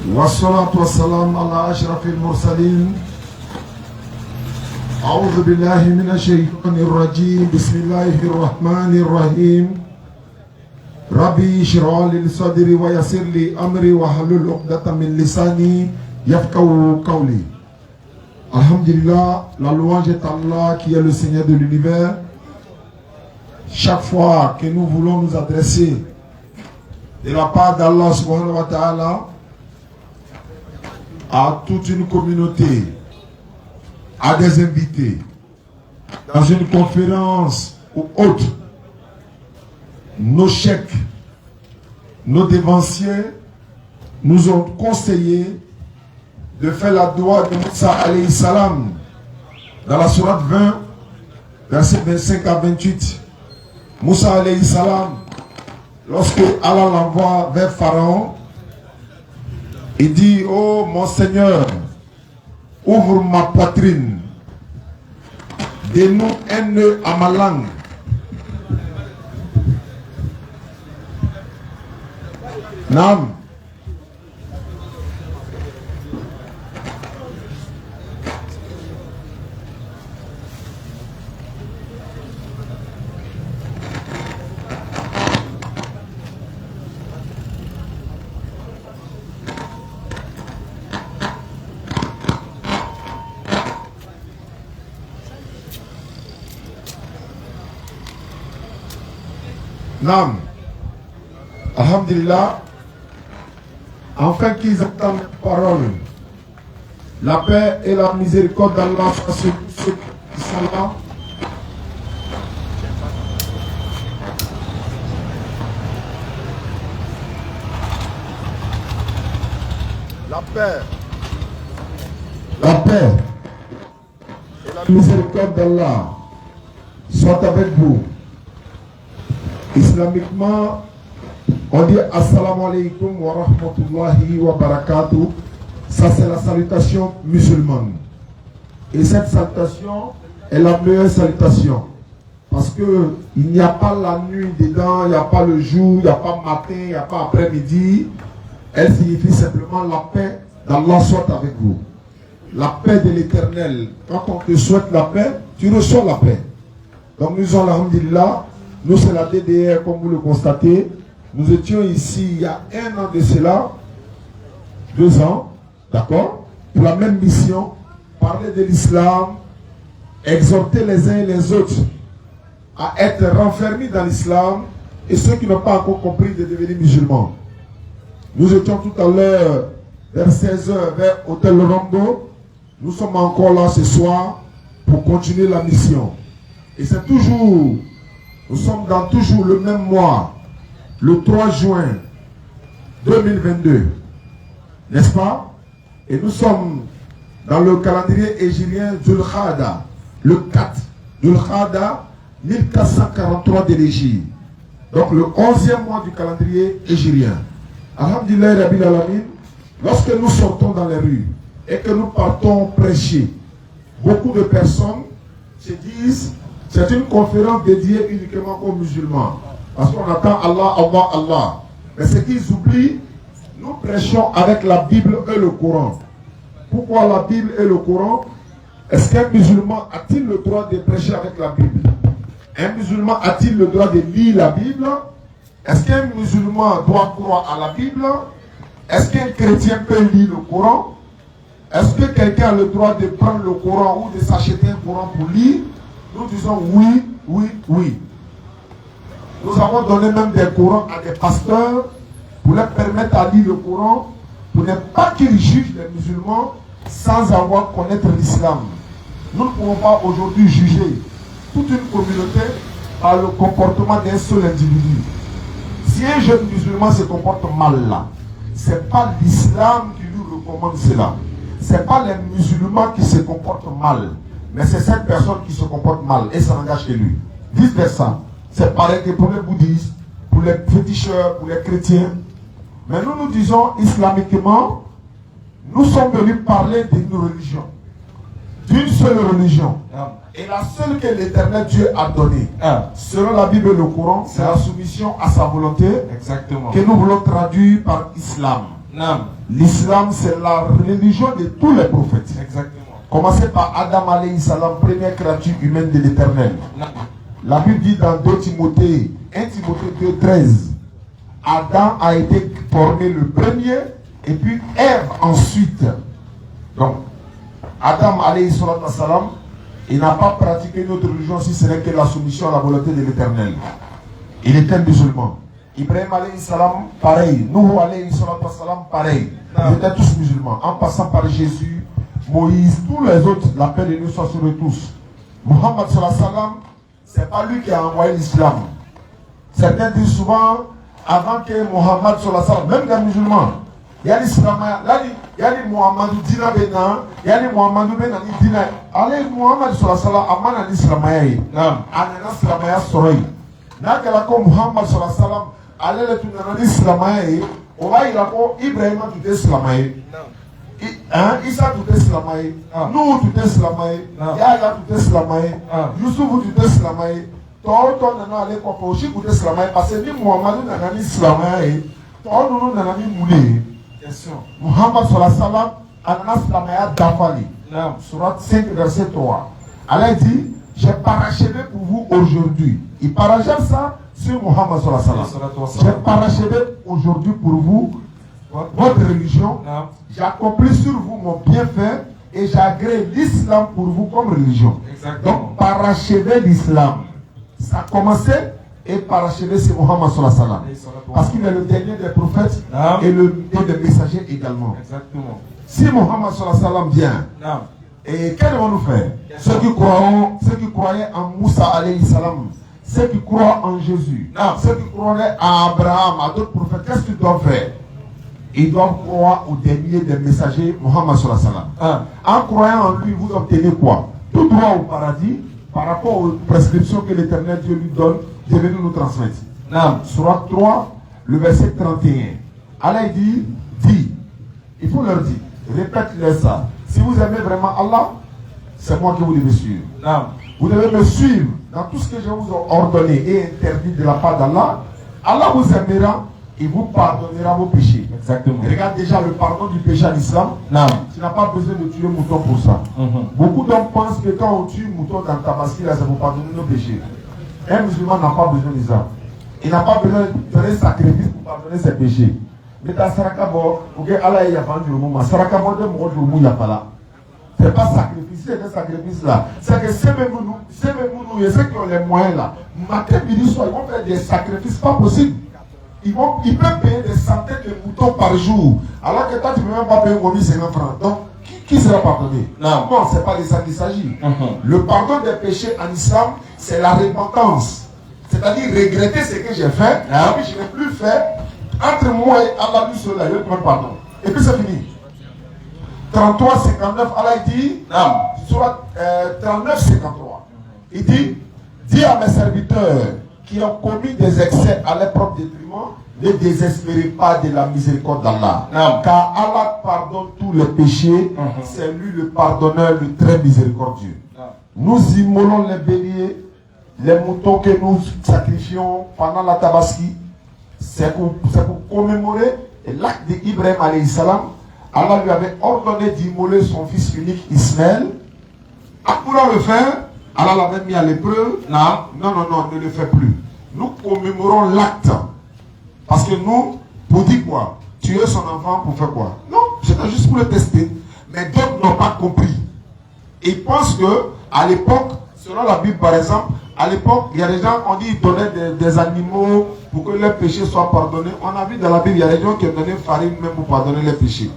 والصلاة والسلام على أشرف المرسلين. أعوذ بالله من الشيطان الرجيم. بسم الله الرحمن الرحيم. ربي اشرح لي صدري ويسر لي أمري واحلل عقدة من لساني يفقهوا قولي. Alhamdulillah, la louange est Allah qui est le Seigneur de l'univers. Chaque fois que nous voulons nous adresser de la part d'Allah subhanahu wa ta'ala à toute une communauté, à des invités, dans une conférence ou autre, nos cheikhs, nos dévanciers nous ont conseillé de faire la doua de Moussa alayhi salam dans la sourate 20, versets 25 à 28. Moussa alayhi salam, lorsque Allah l'envoie vers Pharaon, il dit: oh mon Seigneur, ouvre ma poitrine, dénoue un nœud à ma langue. Nam. Nam. Alhamdulillah. Enfin qu'ils entendent la parole. La paix et la miséricorde d'Allah soient sur ceux qui sont là. La paix. La paix et la miséricorde d'Allah soient avec vous. Islamiquement, on dit Assalamu alaikum wa rahmatullahi wa barakatuh. Ça, c'est la salutation musulmane. Et cette salutation est la meilleure salutation. Parce qu'il n'y a pas la nuit dedans, il n'y a pas le jour, il n'y a pas matin, il n'y a pas après-midi. Elle signifie simplement la paix d'Allah soit avec vous. La paix de l'éternel. Quand on te souhaite la paix, tu reçois la paix. Donc nous sommes, alhamdulillah, nous c'est la DDR comme vous le constatez. Nous étions ici il y a 1 an de cela, 2 ans, d'accord, pour la même mission, parler de l'islam, exhorter les uns et les autres à être renfermés dans l'islam et ceux qui n'ont pas encore compris de devenir musulmans. Nous étions tout à l'heure vers 16h vers Hôtel Rambo. Nous sommes encore là ce soir pour continuer la mission. Et c'est toujours, nous sommes dans toujours le même mois, le 3 juin 2022, n'est-ce pas? Et nous sommes dans le calendrier hégirien Dhul Khada, le 4 Dhul Khada 1443 de l'Hégire. Donc le 11e mois du calendrier hégirien. Alhamdulillah Rabbil Alamin, lorsque nous sortons dans les rues et que nous partons prêcher, beaucoup de personnes se disent c'est une conférence dédiée uniquement aux musulmans. Parce qu'on attend Allah, Allah, Allah. Mais ce qu'ils oublient, nous prêchons avec la Bible et le Coran. Pourquoi la Bible et le Coran? Est-ce qu'un musulman a-t-il le droit de prêcher avec la Bible? Un musulman a-t-il le droit de lire la Bible? Est-ce qu'un musulman doit croire à la Bible? Est-ce qu'un chrétien peut lire le Coran? Est-ce que quelqu'un a le droit de prendre le Coran ou de s'acheter un Coran pour lire? Nous disons oui, oui, oui. Nous avons donné même des Corans à des pasteurs pour leur permettre à lire le Coran, pour ne pas qu'ils jugent les musulmans sans avoir connaître l'islam. Nous ne pouvons pas aujourd'hui juger toute une communauté par le comportement d'un seul individu. Si un jeune musulman se comporte mal là, ce n'est pas l'islam qui lui recommande cela. Ce n'est pas les musulmans qui se comportent mal, mais c'est cette personne qui se comporte mal et ça n'engage que lui. Vice versa. C'est pareil que pour les bouddhistes, pour les féticheurs, pour les chrétiens. Mais nous nous disons islamiquement, nous sommes venus parler d'une religion. D'une seule religion. Et la seule que l'Éternel Dieu a donnée, selon la Bible et le Coran, c'est la soumission à sa volonté. Exactement. Que nous voulons traduire par islam. L'islam, c'est la religion de tous les prophètes. Exactement. Commencez par Adam alayhi salam, première créature humaine de l'Éternel. La Bible dit dans 2 Timothée, 1 Timothée 2, 13, Adam a été formé le premier et puis Ève ensuite. Donc, Adam alayhi salam, il n'a pas pratiqué notre religion si ce n'est que la soumission à la volonté de l'Éternel. Il était musulman. Ibrahim alayhi salam, pareil. Nuhu alayhi salam, pareil. Ils étaient tous musulmans. En passant par Jésus, Moïse, tous les autres, la paix de Dieu soit sur eux tous. Muhammad sallallahu alayhi wa sallam, c'est pas lui qui a envoyé l'islam. Certains disent souvent, avant que Muhammad sallallahu alayhi wa sallam, même les musulmans, il y a l'islam, il y a les Muhammad Dina Bena, il y a les Muhammad Bena Dina. Allez, Muhammad sallallahu alayhi wa sallam, amana l'islam, anana l'islam, sorry. Nakala ko Muhammad sallallahu alayhi wa sallam, allez le tunana l'islam, on va y raconter Ibrahim tout l'islam. Isa tout eslamay, nous tout eslamay, Yaya tout eslamay, Youssouf tout eslamay, Toto nana ale kwa poshi tout eslamay, parce que ni Muhammad nana ni eslamay, Toto nous nana ni moulé. Muhammad sallallahu alayhi wa sallam, ananas eslamay d'afali. Surat 5 verset 3. Allah dit, j'ai parachevé pour vous aujourd'hui. Il parachève ça sur Muhammad sallallahu alayhi wa sallam. J'ai parachevé aujourd'hui pour vous votre religion, j'accomplis sur vous mon bienfait et j'agrée l'islam pour vous comme religion. Exactement. Donc, parachever l'islam. Ça a commencé et parachever c'est Muhammad sallallahu alayhi wa sallam. Parce qu'il est le dernier des prophètes et le dernier des messagers également. Exactement. Si Muhammad sallallahu alayhi wa sallam vient, et qu'est-ce qu'on nous fait? Ceux qui croyaient en Moussa alayhi salam, ceux qui croient en Jésus, ceux qui croyaient en Abraham, à d'autres prophètes, qu'est-ce qu'ils doivent faire? Ils doivent croire au dernier des messagers, Muhammad sallallahu alayhi wa sallam. En croyant en lui, vous obtenez quoi? Tout droit au paradis par rapport aux prescriptions que l'Éternel Dieu lui donne, Dieu veut nous transmettre. Surat 3, le verset 31. Allah dit, il faut leur dire, répète-leur ça. Si vous aimez vraiment Allah, c'est moi que vous devez suivre. Vous devez me suivre dans tout ce que je vous ai ordonné et interdit de la part d'Allah. Allah vous aimera. Il vous pardonnera vos péchés. Exactement. Regarde déjà le pardon du péché en islam. Tu n'as pas besoin de tuer mouton pour ça. Beaucoup d'hommes pensent que quand on tue mouton dans ta bascule, ça vous pardonner nos péchés. Un musulman n'a pas besoin de ça. Il n'a pas besoin de faire un sacrifice pour pardonner ses péchés. Mais dans Sarakabo, Allah y a vendu le moment. Sarakabo de mon jour, il n'y a pas là. Ce n'est pas sacrifice, c'est un sacrifice là. C'est que c'est même nous, et ceux qui ont les moyens là. Matin, midi, soir, ils vont faire des sacrifices pas possibles. Ils peuvent payer des centaines de moutons par jour. Alors que toi, tu ne peux même pas payer 50 francs. Donc, qui sera pardonné? Non, ce n'est pas de ça qu'il s'agit. Le pardon des péchés en islam, c'est la repentance. C'est-à-dire regretter ce que j'ai fait, et puis je n'ai plus fait. Entre moi et Allah, lui seul, il demande pardon. Et puis c'est fini. 33, 59, Allah dit, soit 39, 53. Il dit, dis à mes serviteurs qui ont commis des excès à leur propre détriment, ne désespérez pas de la miséricorde d'Allah. Car Allah pardonne tous les péchés. C'est lui le pardonneur, le très miséricordieux. Nous immolons les béliers, les moutons que nous sacrifions pendant la tabaski. C'est pour commémorer l'acte d'Ibrahim alayhi salam. Allah lui avait ordonné d'immoler son fils unique Ismaël. Pour le faire, Allah l'avait mis à l'épreuve. Non, ne le fais plus. Nous commémorons l'acte. Parce que nous, pour dire quoi? Tuer son enfant pour faire quoi? Non, c'était juste pour le tester. Mais d'autres n'ont pas compris. Ils pensent que, à l'époque, selon la Bible par exemple, à l'époque, il y a des gens qui ont dit qu'ils donnaient des animaux pour que leurs péchés soient pardonnés. On a vu dans la Bible, il y a des gens qui ont donné farine même pour pardonner les péchés.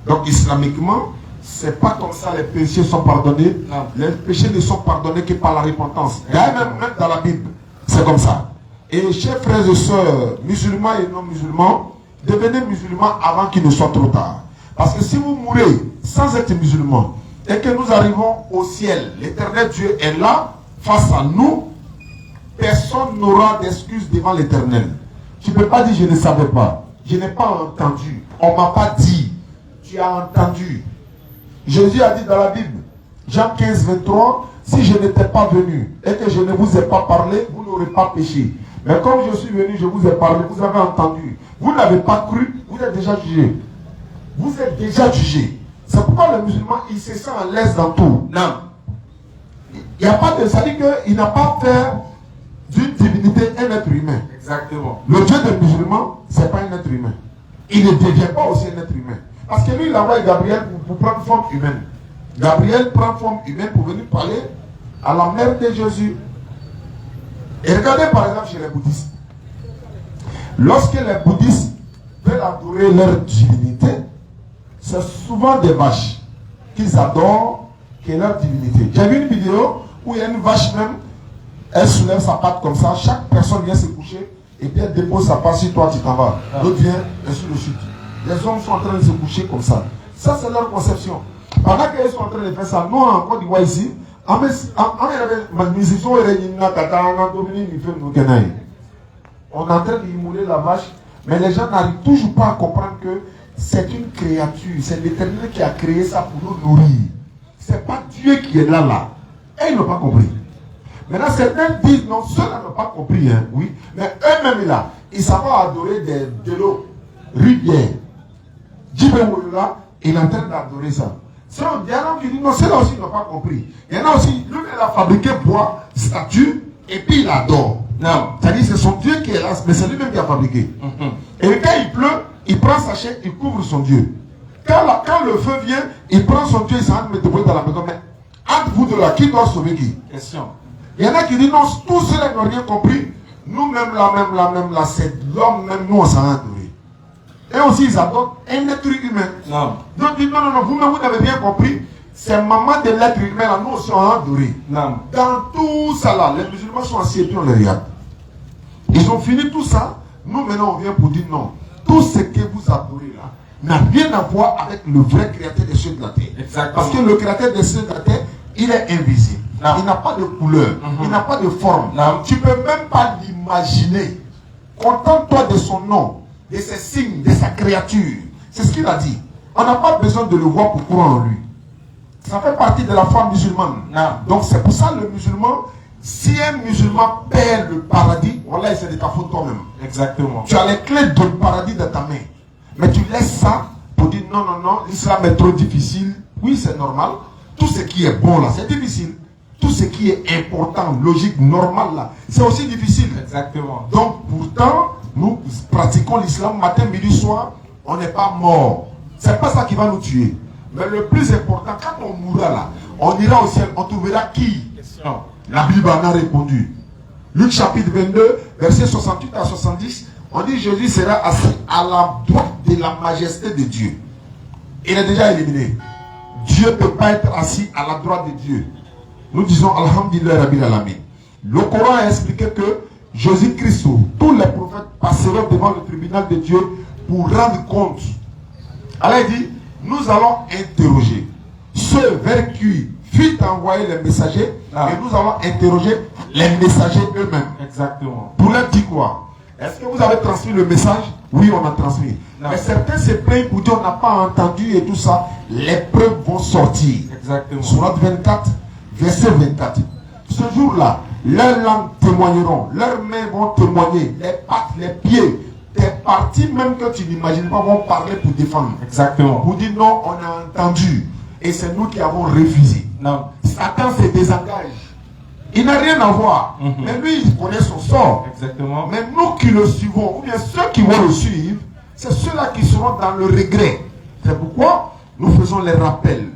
Donc, islamiquement, c'est pas comme ça les péchés sont pardonnés. Non. Les péchés ne sont pardonnés que par la repentance. Même dans la Bible, c'est comme ça. Et chers frères et sœurs, musulmans et non musulmans, devenez musulmans avant qu'il ne soit trop tard. Parce que si vous mourrez sans être musulman et que nous arrivons au ciel, l'Éternel Dieu est là, face à nous, personne n'aura d'excuses devant l'Éternel. Tu ne peux pas dire je ne savais pas, je n'ai pas entendu, on ne m'a pas dit. Tu as entendu. Jésus a dit dans la Bible, Jean 15, 23, si je n'étais pas venu et que je ne vous ai pas parlé, vous n'aurez pas péché. Mais comme je suis venu, je vous ai parlé, vous avez entendu. Vous n'avez pas cru, vous vous êtes déjà jugé. Vous êtes déjà jugé. C'est pourquoi le musulman, il se sent à l'aise dans tout. Non. Il n'y a pas de... Ça dit qu'il n'a pas fait d'une divinité un être humain. Exactement. Le Dieu des musulmans, ce n'est pas un être humain. Il ne devient pas aussi un être humain. Parce que lui, il envoie Gabriel pour prendre forme humaine. Gabriel prend forme humaine pour venir parler à la mère de Jésus. Et regardez par exemple chez les bouddhistes. Lorsque les bouddhistes veulent adorer leur divinité, c'est souvent des vaches qu'ils adorent, qui est leur divinité. J'ai vu une vidéo où il y a une vache même, elle soulève sa patte comme ça, chaque personne vient se coucher, et puis elle dépose sa patte sur toi, tu t'en vas. L'autre vient, et sur le chute. Les hommes sont en train de se coucher comme ça. Ça, c'est leur conception. Pendant qu'ils sont en train de faire ça, nous, en Côte d'Ivoire ici, on est en train d'immoler la vache, mais les gens n'arrivent toujours pas à comprendre que c'est une créature, c'est l'Éternel qui a créé ça pour nous nourrir. C'est pas Dieu qui est là. Et ils n'ont pas compris. Maintenant, certains disent, non, ceux-là n'ont pas compris, hein, oui, mais eux-mêmes là, ils savent adorer de l'eau, rivière. Là, il est en train d'adorer ça. Il y en a qui disent, non, ceux-là aussi n'ont pas compris. Il y en a aussi, lui, il a fabriqué bois, statue, et puis il adore. Non. C'est-à-dire c'est son Dieu qui est là, mais c'est lui-même qui a fabriqué. Et quand il pleut, il prend sa chaîne, il couvre son Dieu. Quand le feu vient, il prend son Dieu, il s'en met dans la maison. Mais entre vous deux là, qui doit sauver qui? Question. Il y en a qui disent non, tous ceux-là n'ont rien compris. Nous-mêmes là, c'est l'homme même, nous on s'en a adoré. Et aussi ils adorent un être humain. Non. Donc ils disent non, vous-même vous n'avez bien compris. C'est maman de l'être humain là, nous aussi on a adoré. Non. Dans tout ça là, les musulmans sont assis et puis on les regarde. Ils ont fini tout ça. Nous maintenant on vient pour dire non. Tout ce que vous adorez là n'a rien à voir avec le vrai créateur des cieux de la terre. Exactement. Parce que le créateur des cieux de la terre, il est invisible. Non. Il n'a pas de couleur. Il n'a pas de forme. Non. Tu ne peux même pas l'imaginer. Contente-toi de son nom, de ses signes, de sa créature. C'est ce qu'il a dit. On n'a pas besoin de le voir pour croire en lui. Ça fait partie de la foi musulmane. Non. Donc c'est pour ça le musulman, si un musulman perd le paradis, voilà, c'est de ta faute toi-même. Exactement. Tu as les clés du paradis dans ta main. Mais tu laisses ça pour dire non, l'islam est trop difficile. Oui, c'est normal. Tout ce qui est bon là, c'est difficile. Tout ce qui est important, logique, normal là, c'est aussi difficile. Exactement. Donc pourtant, nous pratiquons l'islam matin, midi, soir, on n'est pas mort. C'est pas ça qui va nous tuer. Mais le plus important, quand on mourra là, on ira au ciel, on trouvera qui? Question. La Bible en a répondu. Luc chapitre 22, versets 68 à 70, on dit Jésus sera assis à la droite de la majesté de Dieu. Il est déjà éliminé. Dieu ne peut pas être assis à la droite de Dieu. Nous disons Alhamdulillah Rabbil Alamin. Le Coran a expliqué que Jésus-Christ, tous les prophètes passeront devant le tribunal de Dieu pour rendre compte. Alors il dit, nous allons interroger ceux vers qui fut envoyé les messagers et nous allons interroger les messagers eux-mêmes. Exactement. Pour leur dire quoi? Est-ce que vous avez transmis le message? Oui, on a transmis. Non. Mais certains se plaignent pour dire on n'a pas entendu et tout ça. Les preuves vont sortir. Exactement. Sourate 24, verset 24. Ce jour-là, leurs langues témoigneront, leurs mains vont témoigner, les pattes, les pieds, tes parties même que tu n'imagines pas vont parler pour défendre. Exactement. Pour dire non, on a entendu. Et c'est nous qui avons refusé. Non. Satan se désengage. Il n'a rien à voir. Mais lui, il connaît son sort. Exactement. Mais nous qui le suivons, ou bien ceux qui vont le suivre, c'est ceux-là qui seront dans le regret. C'est pourquoi nous faisons les rappels,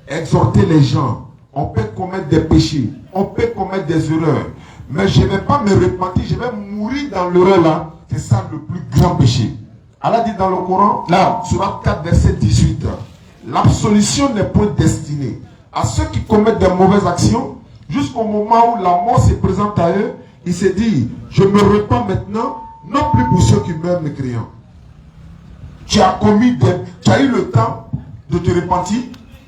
exhorter les gens. On peut commettre des péchés, on peut commettre des erreurs. Mais je ne vais pas me repentir, je vais mourir dans l'erreur là. C'est ça le plus grand péché. Allah dit dans le Coran, là, Sourate 4, verset 18, l'absolution n'est point destinée à ceux qui commettent des mauvaises actions. Jusqu'au moment où la mort se présente à eux, il se dit, je me repens maintenant, non plus pour ceux qui meurent mécréants. Tu as eu le temps de te repentir,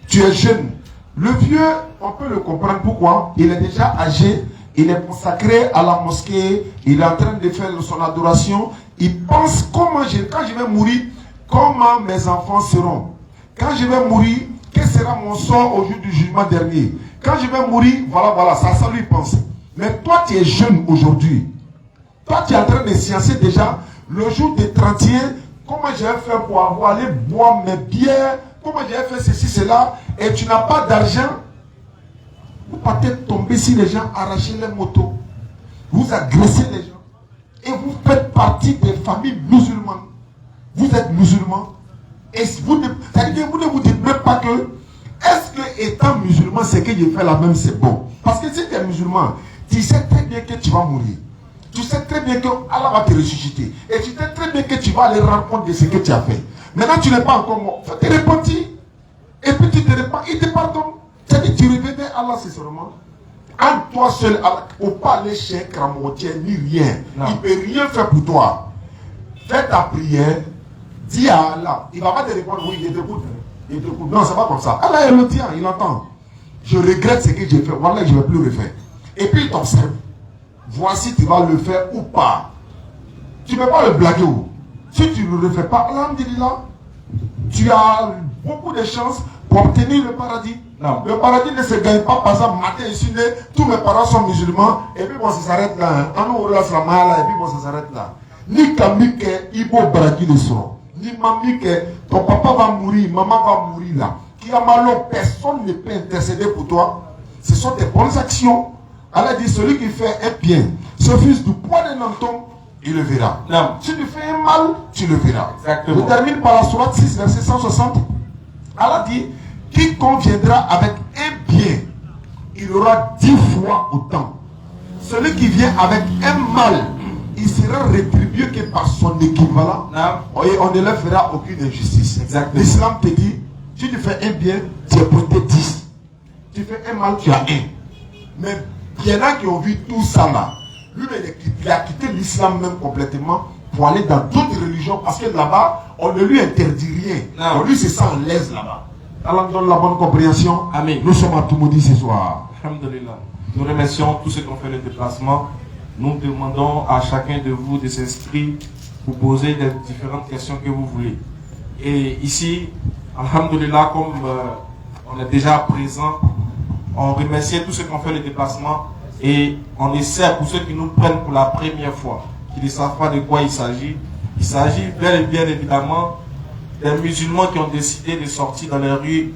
tu es jeune. Le vieux, on peut le comprendre pourquoi. Il est déjà âgé, il est consacré à la mosquée, il est en train de faire son adoration. Il pense quand je vais mourir, comment mes enfants seront. Quand je vais mourir, quel sera mon sort au jour du jugement dernier. Quand je vais mourir, voilà, ça lui pense. Mais toi, tu es jeune aujourd'hui. Toi, tu es en train de sciencer déjà le jour des 31, comment j'ai fait pour avoir aller boire mes bières, comment j'ai fait ceci, cela, et tu n'as pas d'argent, vous partez tomber sur les gens, arracher les motos, vous agressez les gens, et vous faites partie des familles musulmanes. Vous êtes musulmans, et vous ne vous dites même pas que, est-ce que étant musulman, c'est que je fais la même, c'est bon. Parce que si tu es musulman, tu sais très bien que tu vas mourir. Tu sais très bien que Allah va te ressusciter. Et tu sais très bien que tu vas aller rendre compte de ce que tu as fait. Maintenant, tu n'es pas encore mort. Tu te repentis. Et puis tu te repens. Il te pardonne. C'est-à-dire tu reviens vers Allah, c'est seulement. En toi seul, Allah, ou pas aller chez Kramotier, ni rien. Non. Il ne peut rien faire pour toi. Fais ta prière. Dis à Allah. Il ne va pas te répondre, oui, il t'écoute. Il t'écoute. Non, c'est pas comme ça. Allah, il le tient, il entend. Je regrette ce que j'ai fait. Voilà, je ne vais plus le faire. Et puis il t'observe. Voici, tu vas le faire ou pas. Tu ne peux pas le blaguer. Si tu ne le refais pas, alhamdulillah, tu as beaucoup de chances pour obtenir le paradis. Non. Le paradis ne se gagne pas par exemple, matin ici, tous mes parents sont musulmans, et puis bon, ça s'arrête là. Et puis bon, ça s'arrête là. Ni Kamike, Ibo Bragi le seront. Ni Mamike, ton papa va mourir, maman va mourir là. Qui a malheur, personne ne peut intercéder pour toi. Ce sont tes bonnes actions. Allah dit, celui qui fait un bien, ce fils du poids d'un homme, il le verra. Non. Si tu fais un mal, tu le verras. Exactement. Je termine par la sourate 6, verset 160. Allah dit, quiconque viendra avec un bien, il aura 10 fois autant. Celui qui vient avec un mal, il sera rétribué que par son équivalent. Non. Et on ne leur fera aucune injustice. L'islam te dit, si tu fais un bien, tu es prêté 10. Tu fais un mal, tu as 1. Mais il y en a qui ont vu tout ça là. Lui, il a quitté l'islam même complètement pour aller dans d'autres religions parce que là-bas, on ne lui interdit rien. Non. On lui se sent à l'aise là-bas. Allah nous donne la bonne compréhension. Amen. Nous sommes à Toumoudi ce soir. Alhamdulillah. Nous remercions tous ceux qui ont fait le déplacement. Nous demandons à chacun de vous de s'inscrire pour poser les différentes questions que vous voulez. Et ici, alhamdulillah, comme on est déjà présent, on remercie tous ceux qui ont fait le déplacement et on essaie pour ceux qui nous prennent pour la première fois, qui ne savent pas de quoi il s'agit. Il s'agit bien évidemment des musulmans qui ont décidé de sortir dans les rues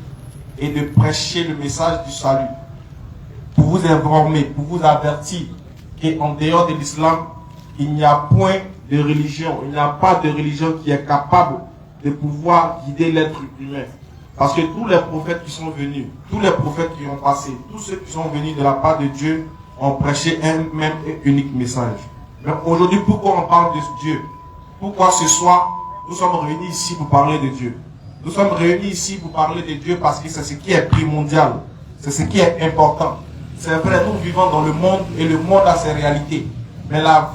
et de prêcher le message du salut. Pour vous informer, pour vous avertir qu'en dehors de l'islam, il n'y a point de religion, il n'y a pas de religion qui est capable de pouvoir guider l'être humain. Parce que tous les prophètes qui sont venus, tous les prophètes qui ont passé, tous ceux qui sont venus de la part de Dieu ont prêché un même et unique message. Mais aujourd'hui, pourquoi on parle de Dieu? Pourquoi ce soir, nous sommes réunis ici pour parler de Dieu? Nous sommes réunis ici pour parler de Dieu parce que c'est ce qui est primordial. C'est ce qui est important. C'est vrai, nous vivons dans le monde et le monde a ses réalités. Mais la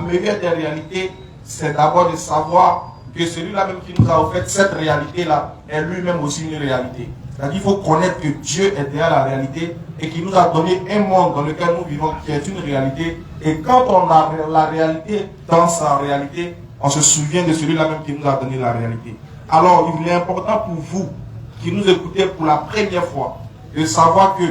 meilleure des réalités, c'est d'abord de savoir que celui-là même qui nous a offert cette réalité-là est lui-même aussi une réalité. C'est-à-dire qu'il faut connaître que Dieu est derrière la réalité et qu'il nous a donné un monde dans lequel nous vivons qui est une réalité. Et quand on a la réalité dans sa réalité, on se souvient de celui-là même qui nous a donné la réalité. Alors, il est important pour vous qui nous écoutez pour la première fois de savoir que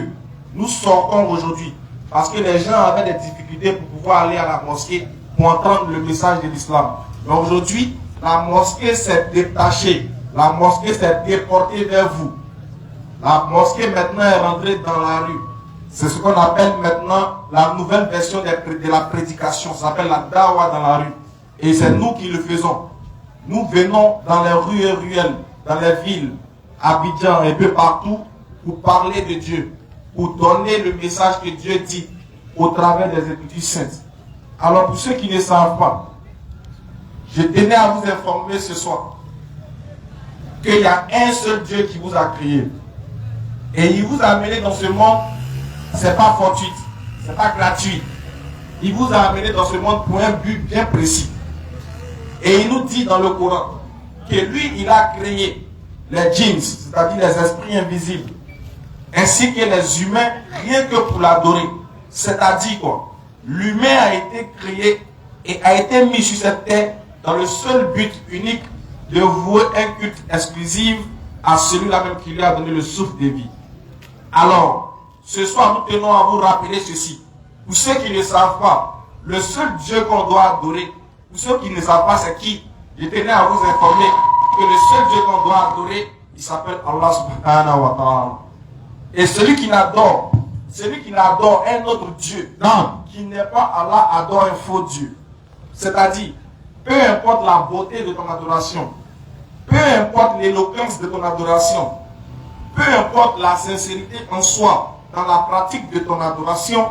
nous sortons aujourd'hui parce que les gens avaient des difficultés pour pouvoir aller à la mosquée pour entendre le message de l'islam. Mais aujourd'hui, la mosquée s'est détachée. La mosquée s'est déportée vers vous. La mosquée maintenant est rentrée dans la rue. C'est ce qu'on appelle maintenant la nouvelle version de la prédication. Ça s'appelle la dawa dans la rue. Et c'est nous qui le faisons. Nous venons dans les rues et ruelles, dans les villes, Abidjan et peu partout, pour parler de Dieu, pour donner le message que Dieu dit au travers des Écritures saintes. Alors pour ceux qui ne savent pas, je tenais à vous informer ce soir qu'il y a un seul Dieu qui vous a créé. Et il vous a amené dans ce monde, c'est pas fortuit, c'est pas gratuit. Il vous a amené dans ce monde pour un but bien précis. Et il nous dit dans le Coran que lui, il a créé les djinns, c'est-à-dire les esprits invisibles, ainsi que les humains, rien que pour l'adorer. C'est-à-dire quoi? L'humain a été créé et a été mis sur cette terre dans le seul but unique de vouer un culte exclusif à celui-là même qui lui a donné le souffle de vie. Alors, ce soir, nous tenons à vous rappeler ceci. Pour ceux qui ne savent pas, le seul Dieu qu'on doit adorer, pour ceux qui ne savent pas c'est qui, Je tenais à vous informer que le seul Dieu qu'on doit adorer, il s'appelle Allah subhanahu wa ta'ala. Et celui qui n'adore un autre Dieu, qui n'est pas Allah, adore un faux Dieu. C'est-à-dire, peu importe la beauté de ton adoration, peu importe l'éloquence de ton adoration, peu importe la sincérité en soi dans la pratique de ton adoration,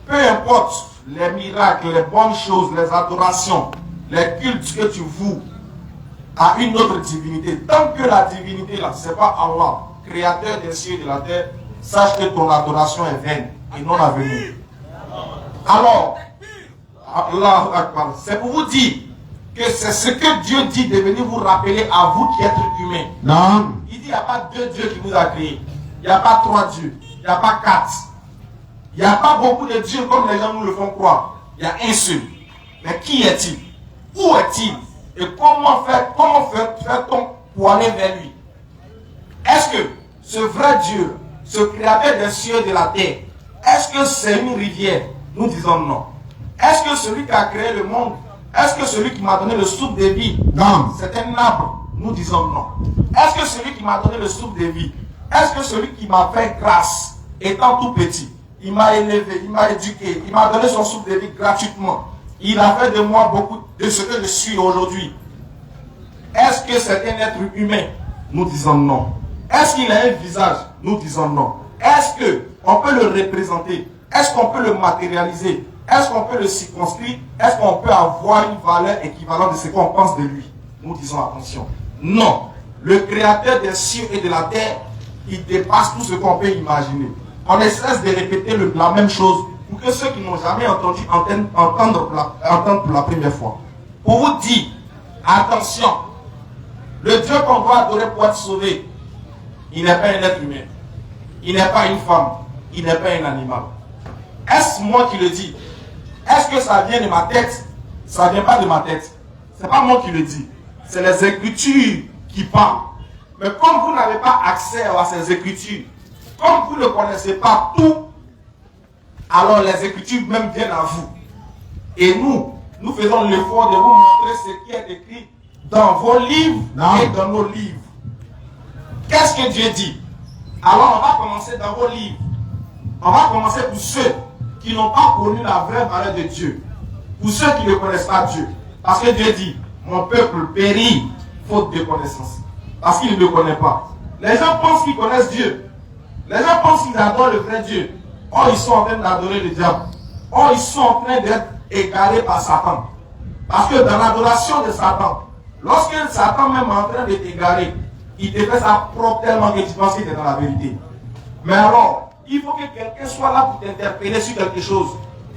peu importe les miracles, les bonnes choses, les adorations, les cultes que tu voues à une autre divinité, tant que la divinité là, c'est pas Allah, créateur des cieux et de la terre, sache que ton adoration est vaine et non avenue. Alors, Allahu Akbar, c'est pour vous dire que c'est ce que Dieu dit de venir vous rappeler à vous qui êtes humains. Non. Il dit il n'y a pas deux dieux qui vous a créé. Il n'y a pas trois dieux. Il n'y a pas quatre. Il n'y a pas beaucoup de dieux comme les gens nous le font croire. Il y a un seul. Mais qui est-il? Où est-il? Et comment fait-on pour aller vers lui? Est-ce que ce vrai Dieu, ce créateur des cieux et de la terre, est-ce que c'est une rivière? Nous disons non. Est-ce que celui qui a créé le monde, est-ce que celui qui m'a donné le souffle de vie, c'est un arbre? Nous disons non. Est-ce que celui qui m'a donné le souffle de vie, est-ce que celui qui m'a fait grâce, étant tout petit, il m'a élevé, il m'a éduqué, il m'a donné son souffle de vie gratuitement, il a fait de moi beaucoup de ce que je suis aujourd'hui. Est-ce que c'est un être humain? Nous disons non. Est-ce qu'il a un visage? Nous disons non. Est-ce qu'on peut le représenter? Est-ce qu'on peut le matérialiser? Est-ce qu'on peut le circonscrire? Est-ce qu'on peut avoir une valeur équivalente de ce qu'on pense de lui? Nous disons attention. Non. Le créateur des cieux et de la terre, il dépasse tout ce qu'on peut imaginer. On ne cesse de répéter la même chose pour que ceux qui n'ont jamais entendu entendre pour la première fois. Pour vous dire, attention, le Dieu qu'on doit adorer pour être sauvé, il n'est pas un être humain. Il n'est pas une femme. Il n'est pas un animal. Est-ce moi qui le dis? Est-ce que ça vient de ma tête? Ça ne vient pas de ma tête. Ce n'est pas moi qui le dis. C'est les Écritures qui parlent. Mais comme vous n'avez pas accès à ces Écritures, comme vous ne connaissez pas tout, alors les Écritures même viennent à vous. Et nous faisons l'effort de vous montrer ce qui est écrit dans vos livres et dans nos livres. Qu'est-ce que Dieu dit? Alors on va commencer dans vos livres. On va commencer pour ceux qui n'ont pas connu la vraie valeur de Dieu. Pour ceux qui ne connaissent pas Dieu. Parce que Dieu dit, mon peuple périt faute de connaissance. Parce qu'il ne me connaît pas. Les gens pensent qu'ils connaissent Dieu. Les gens pensent qu'ils adorent le vrai Dieu. Or, ils sont en train d'adorer le diable. Or, ils sont en train d'être égarés par Satan. Parce que dans l'adoration de Satan, lorsque Satan même est en train de t'égarer, il te fait ça propre tellement que tu penses qu'il est dans la vérité. Mais alors, il faut que quelqu'un soit là pour t'interpeller sur quelque chose.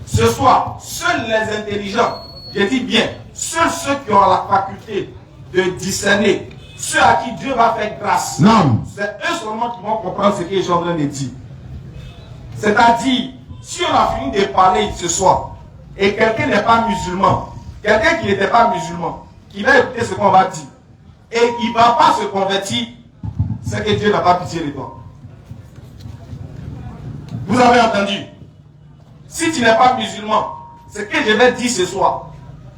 Ce soir, seuls les intelligents, je dis bien, seuls ceux qui ont la faculté de discerner, ceux à qui Dieu va faire grâce, c'est eux seulement qui vont comprendre ce que je suis en train de dire. C'est-à-dire, si on a fini de parler ce soir, et quelqu'un n'est pas musulman, quelqu'un qui n'était pas musulman, qui va écouter ce qu'on va dire, et il ne va pas se convertir, c'est que Dieu n'a pas pitié de toi. Vous avez entendu? Si tu n'es pas musulman, ce que je vais dire ce soir,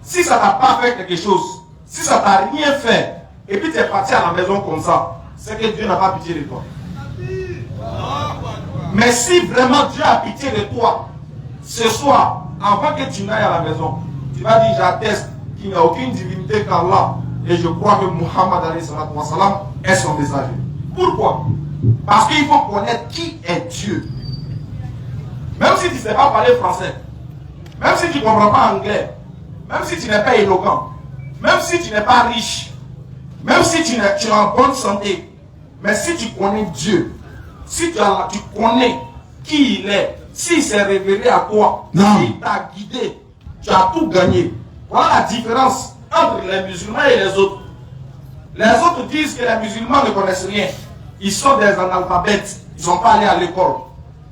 si ça n'a pas fait quelque chose, si ça t'a rien fait, et puis tu es parti à la maison comme ça, c'est que Dieu n'a pas pitié de toi. Mais si vraiment Dieu a pitié de toi, ce soir, avant que tu n'ailles à la maison, tu vas dire, j'atteste qu'il n'y a aucune divinité qu'Allah, et je crois que Muhammad est son messager. Pourquoi? Parce qu'il faut connaître qui est Dieu. Même si tu ne sais pas parler français, même si tu ne comprends pas anglais, même si tu n'es pas éloquent, même si tu n'es pas riche, même si tu es en bonne santé, mais si tu connais Dieu, si tu connais qui il est, s'il s'est révélé à toi, s'il t'a guidé, tu as tout gagné. Voilà la différence entre les musulmans et les autres. Les autres disent que les musulmans ne connaissent rien. Ils sont des analphabètes. Ils ne sont pas allés à l'école.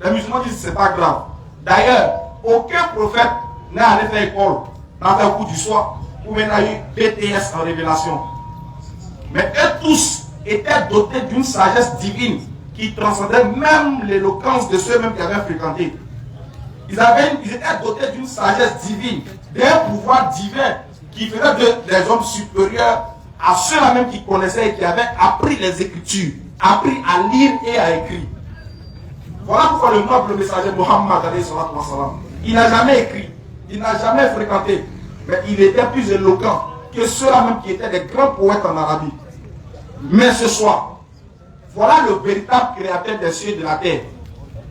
Les musulmans disent que ce n'est pas grave. D'ailleurs, aucun prophète n'est allé faire école dans un coup du soir ou même a eu BTS en révélation. Mais eux tous étaient dotés d'une sagesse divine qui transcendait même l'éloquence de ceux-mêmes qui avaient fréquenté. Ils étaient dotés d'une sagesse divine, d'un pouvoir divin qui faisaient des hommes supérieurs à ceux-là même qui connaissaient et qui avaient appris les Écritures, appris à lire et à écrire. Voilà pourquoi le noble messager Mohammed, il n'a jamais écrit, il n'a jamais fréquenté, mais il était plus éloquent que ceux-là même qui étaient des grands poètes en Arabie. Mais ce soir, voilà le véritable créateur des cieux et de la terre.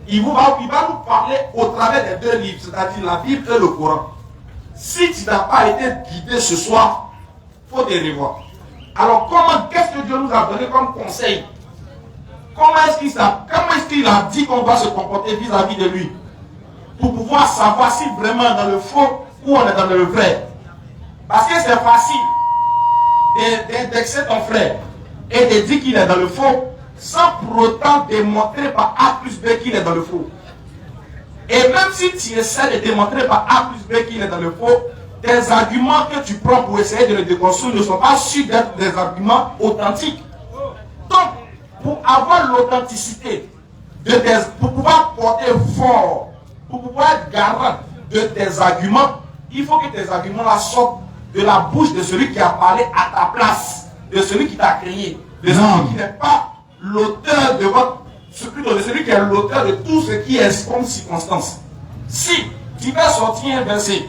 Il va nous parler au travers des deux livres, c'est-à-dire la Bible et le Coran. Si tu n'as pas été guidé ce soir, il faut te revoir. Alors qu'est-ce que Dieu nous a donné comme conseil? Comment est-ce qu'il a dit qu'on doit se comporter vis-à-vis de lui? Pour pouvoir savoir si vraiment dans le faux ou on est dans le vrai. Parce que c'est facile d'indexer ton frère et de dire qu'il est dans le faux sans pour autant démontrer par A plus B qu'il est dans le faux. Et même si tu essaies de démontrer par A plus B qu'il est dans le faux, tes arguments que tu prends pour essayer de le déconstruire ne sont pas sûrs d'être des arguments authentiques. Donc, pour avoir l'authenticité, pour pouvoir porter fort, pour pouvoir être garant de tes arguments, il faut que tes arguments sortent de la bouche de celui qui a parlé à ta place, de celui qui t'a créé, de celui qui n'est pas l'auteur de votre, plutôt de celui qui est l'auteur de tout ce qui est comme circonstance. Si tu vas sortir un verset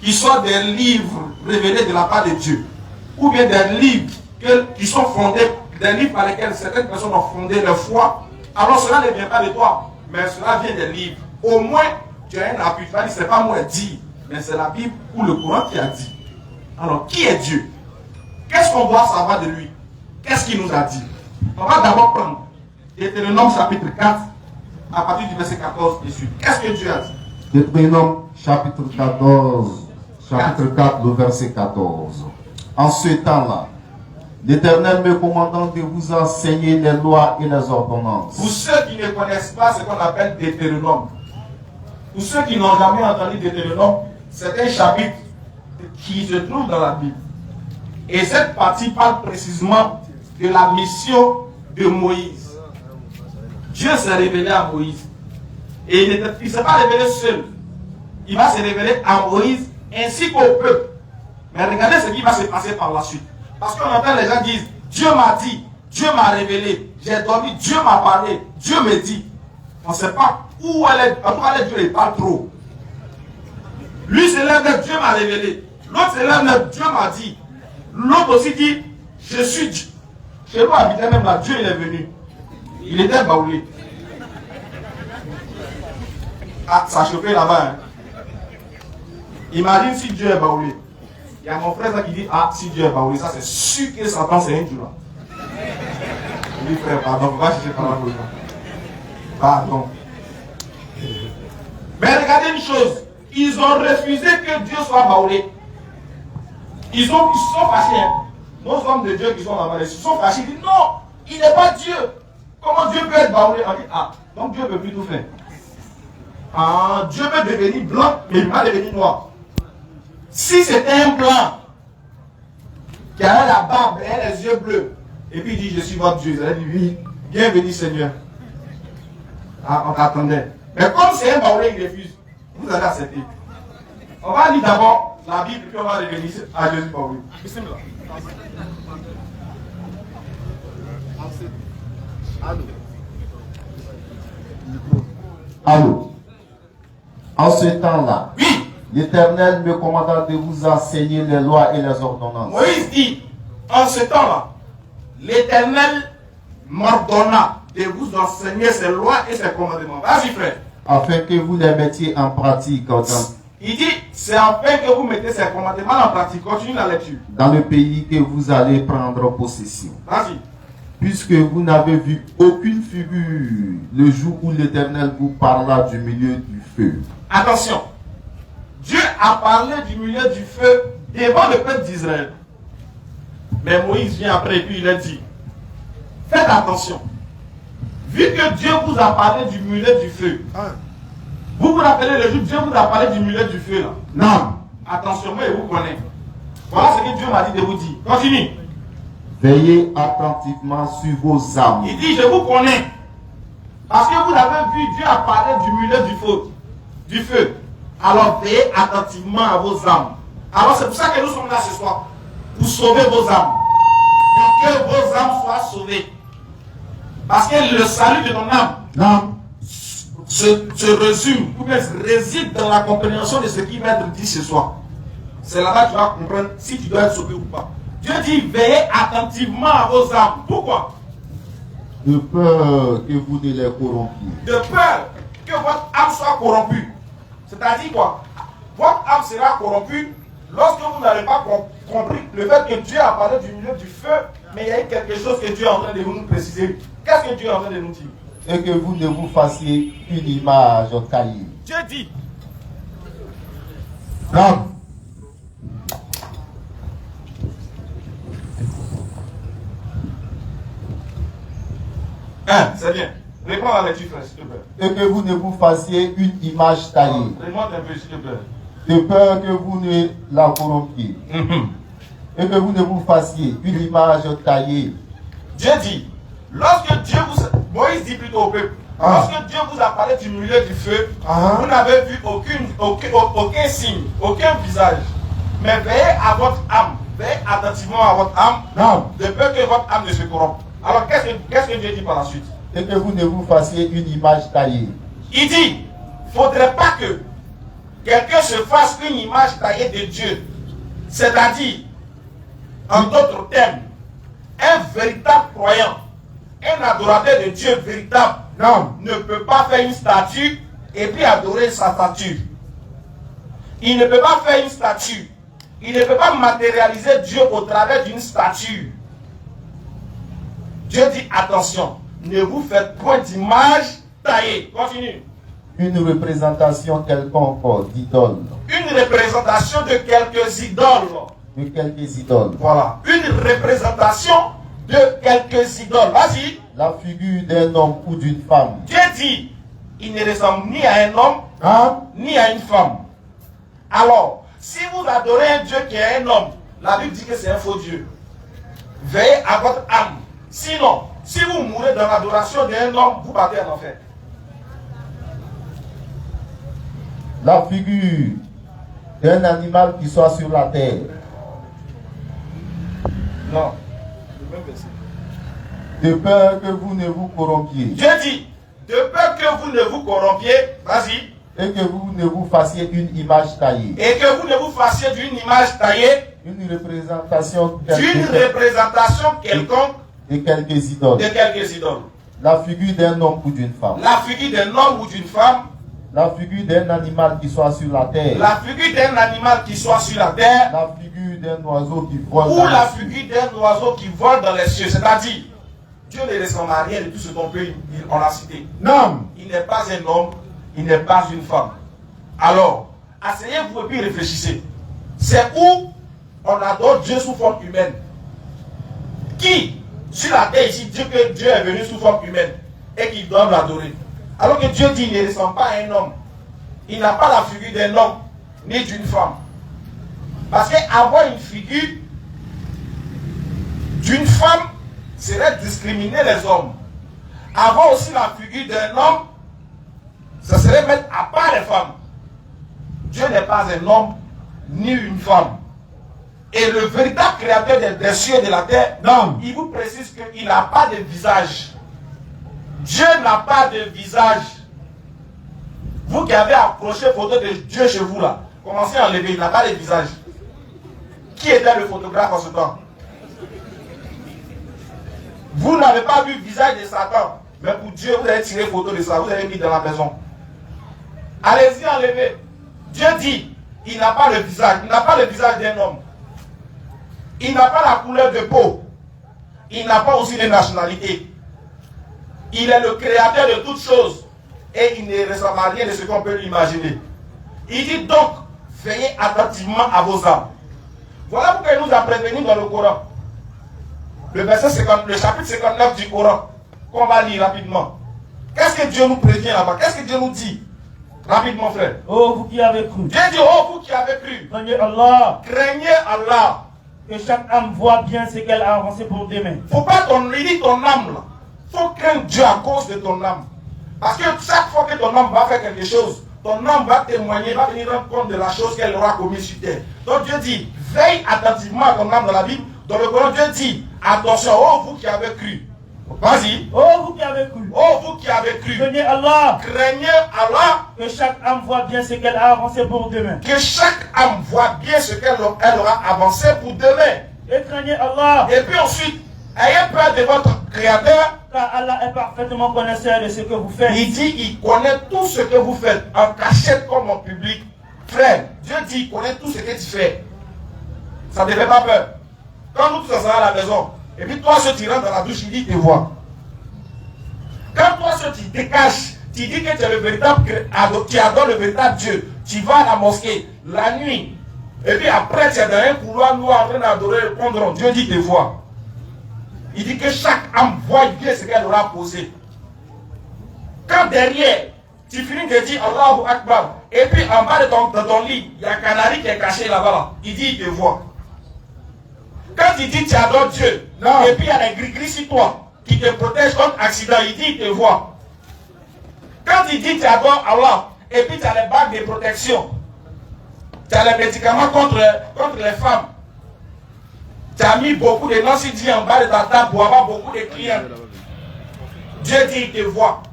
qui soit des livres révélés de la part de Dieu, ou bien des livres qui sont fondés, des livres par lesquels certaines personnes ont fondé leur foi, alors cela ne vient pas de toi, mais cela vient des livres. Au moins, tu as un appui. Tu vas dire, c'est pas moi dit, mais c'est la Bible ou le Coran qui a dit. Alors, qui est Dieu? Qu'est-ce qu'on doit savoir de lui? Qu'est-ce qu'il nous a dit? On va d'abord prendre Deutéronome chapitre 4, à partir du verset 14 et suite. Qu'est-ce que Dieu a dit? Deutéronome chapitre 14, chapitre 4, le verset 14. En ce temps-là, l'Éternel me commandant de vous enseigner les lois et les ordonnances. Pour ceux qui ne connaissent pas ce qu'on appelle Deutéronome, pour ceux qui n'ont jamais entendu Deutéronome, c'est un chapitre qui se trouve dans la Bible. Et cette partie parle précisément de la mission de Moïse. Dieu s'est révélé à Moïse. Et il ne s'est pas révélé seul. Il va se révéler à Moïse ainsi qu'au peuple. Mais regardez ce qui va se passer par la suite. Parce qu'on entend les gens dire, Dieu m'a dit, Dieu m'a révélé, j'ai dormi, Dieu m'a parlé, Dieu me dit. On ne sait pas où elle est. En tout cas, Dieu ne parle trop. Lui se lève, Dieu m'a révélé. L'autre se lève, Dieu m'a dit. L'autre aussi dit, je suis Dieu. Chez nous, habitait même là, Dieu il est venu. Il était baoulé. Ah, ça chauffait là-bas. Hein. Imagine si Dieu est baoulé. Il y a mon frère qui dit, ah, si Dieu est baoulé, ça c'est sûr que Satan c'est un Dieu là. Il dit, frère, pardon, va chercher par là. Pardon. Mais regardez une chose. Ils ont refusé que Dieu soit baoulé. Ils se sont fâchés. Hein. Nos hommes de Dieu qui sont là-bas, ils se sont fâchés. Ils disent non, il n'est pas Dieu. Comment Dieu peut être baoulé? On dit, ah, donc Dieu ne peut plus tout faire. Ah, Dieu peut devenir blanc, mais il ne va pas devenir noir. Si c'était un blanc qui avait la barbe et les yeux bleus, et puis il dit, je suis votre Dieu, il a dit, oui, bienvenue Seigneur. Ah, on t'attendait. Mais comme c'est un baoulé, il refuse. Vous allez accepter. On va lire d'abord la Bible, puis on va revenir à Jésus baoulé. Bismillah. Allô. En ce temps-là, Oui. l'Éternel me commanda de vous enseigner les lois et les ordonnances. Moïse dit, en ce temps-là, l'Éternel m'ordonna de vous enseigner ses lois et ses commandements. Vas-y frère. Afin que vous les mettiez en pratique Il dit, c'est afin que vous mettez ces commandements en pratique. Continue la lecture. dans le pays que vous allez prendre possession. Vas-y. Puisque vous n'avez vu aucune figure le jour où l'Éternel vous parla du milieu du feu. Attention. Dieu a parlé du milieu du feu devant le peuple d'Israël. Mais Moïse vient après et puis il a dit, faites attention. Vu que Dieu vous a parlé du milieu du feu, vous vous rappelez le jour où Dieu vous a parlé du milieu du feu là? Non. Attention, moi je vous connais. Voilà ce que Dieu m'a dit de vous dire. Continue. Veillez attentivement sur vos âmes. Il dit, je vous connais. Parce que vous avez vu, Dieu a parlé du milieu du feu. Alors veillez attentivement à vos âmes. Alors c'est pour ça que nous sommes là ce soir. Pour sauver vos âmes. Pour que vos âmes soient sauvées. Parce que le salut de ton âme se résume, ou bien réside dans la compréhension de ce qui va être dit ce soir. C'est là-bas que tu vas comprendre si tu dois être sauvé ou pas. Dieu dit veillez attentivement à vos âmes. Pourquoi? De peur que vous ne les corrompiez. De peur que votre âme soit corrompue. C'est-à-dire quoi? Votre âme sera corrompue lorsque vous n'avez pas compris le fait que Dieu a parlé du milieu du feu, mais il y a quelque chose que Dieu est en train de nous préciser. Qu'est-ce que Dieu est en train de nous dire? Et que vous ne vous fassiez une image taillée. Dieu dit. Non. C'est bien. Réponds à la lecture, frère, s'il te plaît. Et que vous ne vous fassiez une image taillée. Remonte un peu, s'il te plaît. De peur que vous ne la corrompiez. Et que vous ne vous fassiez une image taillée. Dieu dit, lorsque Dieu vous... Moïse dit plutôt au peuple, lorsque Dieu vous a parlé du milieu du feu, vous n'avez vu aucun signe, aucun visage. Mais veillez à votre âme, veillez attentivement à votre âme, de peur que votre âme ne se corrompe. Alors qu'est-ce que Dieu dit par la suite? Et que vous ne vous fassiez une image taillée. Il dit, il ne faudrait pas que quelqu'un se fasse une image taillée de Dieu. C'est-à-dire, en d'autres termes, un véritable croyant, un adorateur de Dieu véritable, ne peut pas faire une statue et puis adorer sa statue. Il ne peut pas faire une statue. Il ne peut pas matérialiser Dieu au travers d'une statue. Dieu dit attention, ne vous faites point d'image taillée. Continue. Une représentation quelconque d'idole. Une représentation de quelques idoles. De quelques idoles. Voilà. Une représentation de quelques idoles. Vas-y. La figure d'un homme ou d'une femme. Dieu dit, il ne ressemble ni à un homme, ni à une femme. Alors, si vous adorez un Dieu qui est un homme, la Bible dit que c'est un faux Dieu. Veillez à votre âme. Sinon, si vous mourrez dans l'adoration d'un homme, vous partez en enfer. La figure d'un animal qui soit sur la terre. Non. De peur que vous ne vous corrompiez. Dieu dit, de peur que vous ne vous corrompiez, vas-y. Et que vous ne vous fassiez une image taillée. Et que vous ne vous fassiez d'une image taillée. Une représentation quelconque. De quelques idoles. De quelques idoles. La figure d'un homme ou d'une femme. La figure d'un homme ou d'une femme. La figure d'un animal qui soit sur la terre. La figure d'un animal qui soit sur la terre. La figure d'un oiseau qui vole. Ou la figure d'un oiseau qui vole dans les cieux. C'est-à-dire, Dieu ne ressemble à rien de tout ce qu'on peut on l'a cité. Non. Il n'est pas un homme, il n'est pas une femme. Alors, asseyez-vous et puis réfléchissez. C'est où on adore Dieu sous forme humaine. Qui, sur la terre ici, dit que Dieu est venu sous forme humaine et qu'il doit l'adorer. Alors que Dieu dit qu'il ne ressemble pas à un homme. Il n'a pas la figure d'un homme ni d'une femme. Parce qu'avoir une figure d'une femme serait discriminer les hommes. Avoir aussi la figure d'un homme, ça serait mettre à part les femmes. Dieu n'est pas un homme ni une femme. Et le véritable créateur des cieux et de la terre, il vous précise qu'il n'a pas de visage. Dieu n'a pas de visage. Vous qui avez accroché photo de Dieu chez vous là, commencez à enlever, il n'a pas de visage. Qui était le photographe en ce temps? Vous n'avez pas vu le visage de Satan, mais pour Dieu, vous avez tiré photo de ça, vous avez mis dans la maison. Allez-y, enlevez. Dieu dit, il n'a pas le visage, il n'a pas le visage d'un homme. Il n'a pas la couleur de peau. Il n'a pas aussi de nationalité. Il est le créateur de toutes choses. Et il ne ressemble à rien de ce qu'on peut l'imaginer. Il dit donc, veillez attentivement à vos âmes. Voilà pourquoi il nous a prévenus dans le Coran. Le chapitre 59 du Coran, qu'on va lire rapidement. Qu'est-ce que Dieu nous prévient là-bas? Qu'est-ce que Dieu nous dit? Rapidement, frère. Oh, vous qui avez cru. Dieu dit, oh, vous qui avez cru. Craignez Allah. Craignez Allah. Que chaque âme voit bien ce qu'elle a avancé pour demain. Faut pas ton âme là. Faut craindre Dieu à cause de ton âme. Parce que chaque fois que ton âme va faire quelque chose, ton âme va témoigner, va venir rendre compte de la chose qu'elle aura commise sur terre. Donc Dieu dit, veille attentivement à ton âme dans la Bible. Dans le Coran, Dieu dit, attention, oh vous qui avez cru. Vas-y. Oh, vous qui avez cru. Oh vous qui avez cru. Craignez Allah. Craignez Allah. Que chaque âme voit bien ce qu'elle a avancé pour demain. Que chaque âme voit bien ce qu'elle aura avancé pour demain. Et craignez Allah. Et puis ensuite, ayez peur de votre Créateur. Car Allah est parfaitement connaisseur de ce que vous faites. Il dit, il connaît tout ce que vous faites, en cachette comme en public. Frère, Dieu dit, il connaît tout ce que tu fais. Ça ne te fait pas peur. Quand nous tous ensemble à la maison, et puis toi, ceux qui rentrent dans la douche, il dit, te voit. Quand toi, ceux qui te cachent, tu dis que tu es le véritable, tu adores le véritable Dieu. Tu vas à la mosquée la nuit. Et puis après, tu es dans un couloir noir en train d'adorer le condron. Dieu dit, te voit. Il dit que chaque âme voit bien ce qu'elle aura posé. Quand derrière, tu finis de dire Allahu Akbar, et puis en bas de ton lit, il y a un canari qui est caché là-bas. Là. Il dit, il te voit. Quand il dit tu adores Dieu, non. Et puis il y a des gris-gris sur toi qui te protègent contre accident, il dit, il te voit. Quand il dit tu adores Allah, et puis tu as les bagues de protection, tu as les médicaments contre les femmes. Tu as mis beaucoup de non-sidis en bas de ta table pour avoir beaucoup de clients. Dieu dit, il te voit.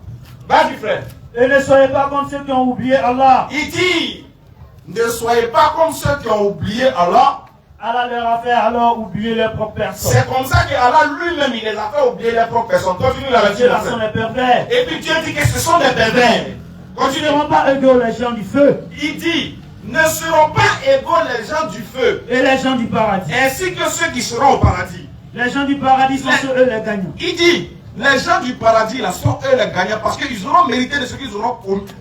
Vas-y, frère. Et ne soyez pas comme ceux qui ont oublié Allah. Il dit, ne soyez pas comme ceux qui ont oublié Allah. Allah leur a fait alors oublier leurs propres personnes. C'est comme ça que Allah lui-même, il les a fait oublier leurs propres personnes. Continue la lecture. Ce sont les pervers. Et puis Dieu dit que ce sont des pervers. Ils ne seront pas égaux les gens du feu. Il dit, ne seront pas égaux les gens du feu. Et les gens du paradis. Ainsi que ceux qui seront au paradis. Les gens du paradis sont eux les gagnants. Il dit, les gens du paradis là sont eux les gagnants parce qu'ils auront mérité de ce qu'ils auront